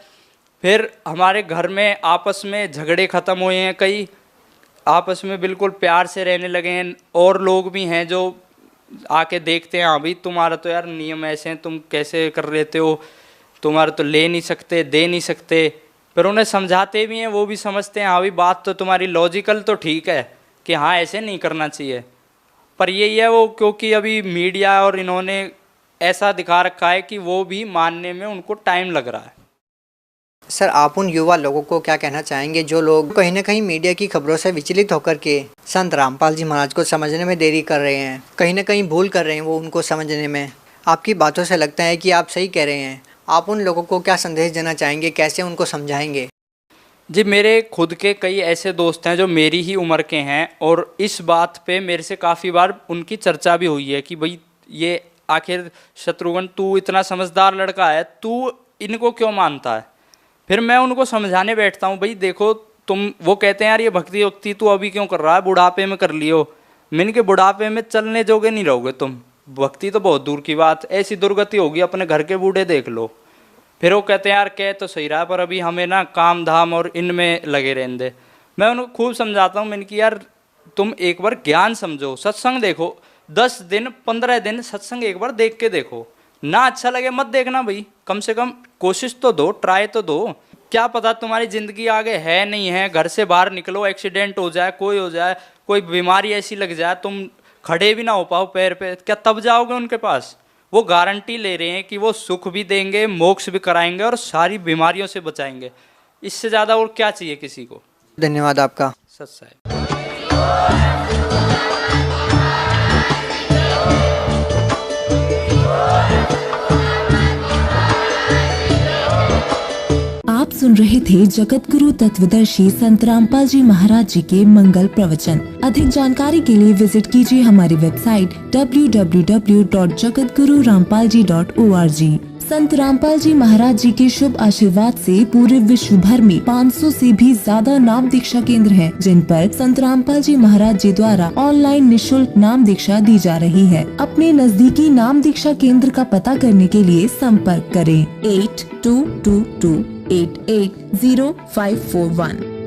फिर हमारे घर में आपस में झगड़े ख़त्म हुए हैं, कई आपस में बिल्कुल प्यार से रहने लगे हैं। और लोग भी हैं जो आके देखते हैं, हाँ भाई तुम्हारा तो यार नियम ऐसे हैं, तुम कैसे कर लेते हो, तुम्हारा तो ले नहीं सकते, दे नहीं सकते। फिर उन्हें समझाते भी हैं, वो भी समझते हैं हाँ भाई बात तो तुम्हारी लॉजिकल तो ठीक है कि हाँ ऐसे नहीं करना चाहिए। पर यही है वो क्योंकि अभी मीडिया और इन्होंने ऐसा दिखा रखा है कि वो भी मानने में उनको टाइम लग रहा है। सर, आप उन युवा लोगों को क्या कहना चाहेंगे जो लोग कहीं ना कहीं मीडिया की खबरों से विचलित होकर के संत रामपाल जी महाराज को समझने में देरी कर रहे हैं, कहीं ना कहीं भूल कर रहे हैं वो उनको समझने में? आपकी बातों से लगता है कि आप सही कह रहे हैं। आप उन लोगों को क्या संदेश देना चाहेंगे, कैसे उनको समझाएंगे? जी, मेरे खुद के कई ऐसे दोस्त हैं जो मेरी ही उम्र के हैं और इस बात पे मेरे से काफ़ी बार उनकी चर्चा भी हुई है कि भाई ये आखिर शत्रुघ्न तू इतना समझदार लड़का है, तू इनको क्यों मानता है? फिर मैं उनको समझाने बैठता हूँ, भाई देखो तुम, वो कहते हैं यार ये भक्ति वक्ति तू अभी क्यों कर रहा है, बुढ़ापे में कर लियो। मैंने के बुढ़ापे में चलने जोगे नहीं रहोगे तुम, भक्ति तो बहुत दूर की बात, ऐसी दुर्गति होगी अपने घर के बूढ़े देख लो। फिर वो कहते हैं यार कह तो सही रहा पर अभी हमें ना काम धाम और इनमें लगे रहने दे। मैं उनको खूब समझाता हूँ, मैंने कि यार तुम एक बार ज्ञान समझो, सत्संग देखो, 10 दिन 15 दिन सत्संग एक बार देख के देखो, ना अच्छा लगे मत देखना भाई, कम से कम कोशिश तो दो, ट्राई तो दो। क्या पता तुम्हारी ज़िंदगी आगे है नहीं है, घर से बाहर निकलो एक्सीडेंट हो जाए, कोई हो जाए, कोई बीमारी ऐसी लग जाए तुम खड़े भी ना हो पाओ पैर पे, क्या तब जाओगे उनके पास? वो गारंटी ले रहे हैं कि वो सुख भी देंगे, मोक्ष भी कराएंगे और सारी बीमारियों से बचाएंगे। इससे ज़्यादा और क्या चाहिए किसी को? धन्यवाद आपका। सच साहब। आप सुन रहे थे जगत गुरु तत्वदर्शी संत रामपाल जी महाराज जी के मंगल प्रवचन। अधिक जानकारी के लिए विजिट कीजिए हमारी वेबसाइट www.jagatgururampalji.org। संत रामपाल जी महाराज जी के शुभ आशीर्वाद से पूरे विश्व भर में 500 से भी ज्यादा नाम दीक्षा केंद्र हैं, जिन पर संत रामपाल जी महाराज जी द्वारा ऑनलाइन निशुल्क नाम दीक्षा दी जा रही है। अपने नजदीकी नाम दीक्षा केंद्र का पता करने के लिए संपर्क करें 8222880541।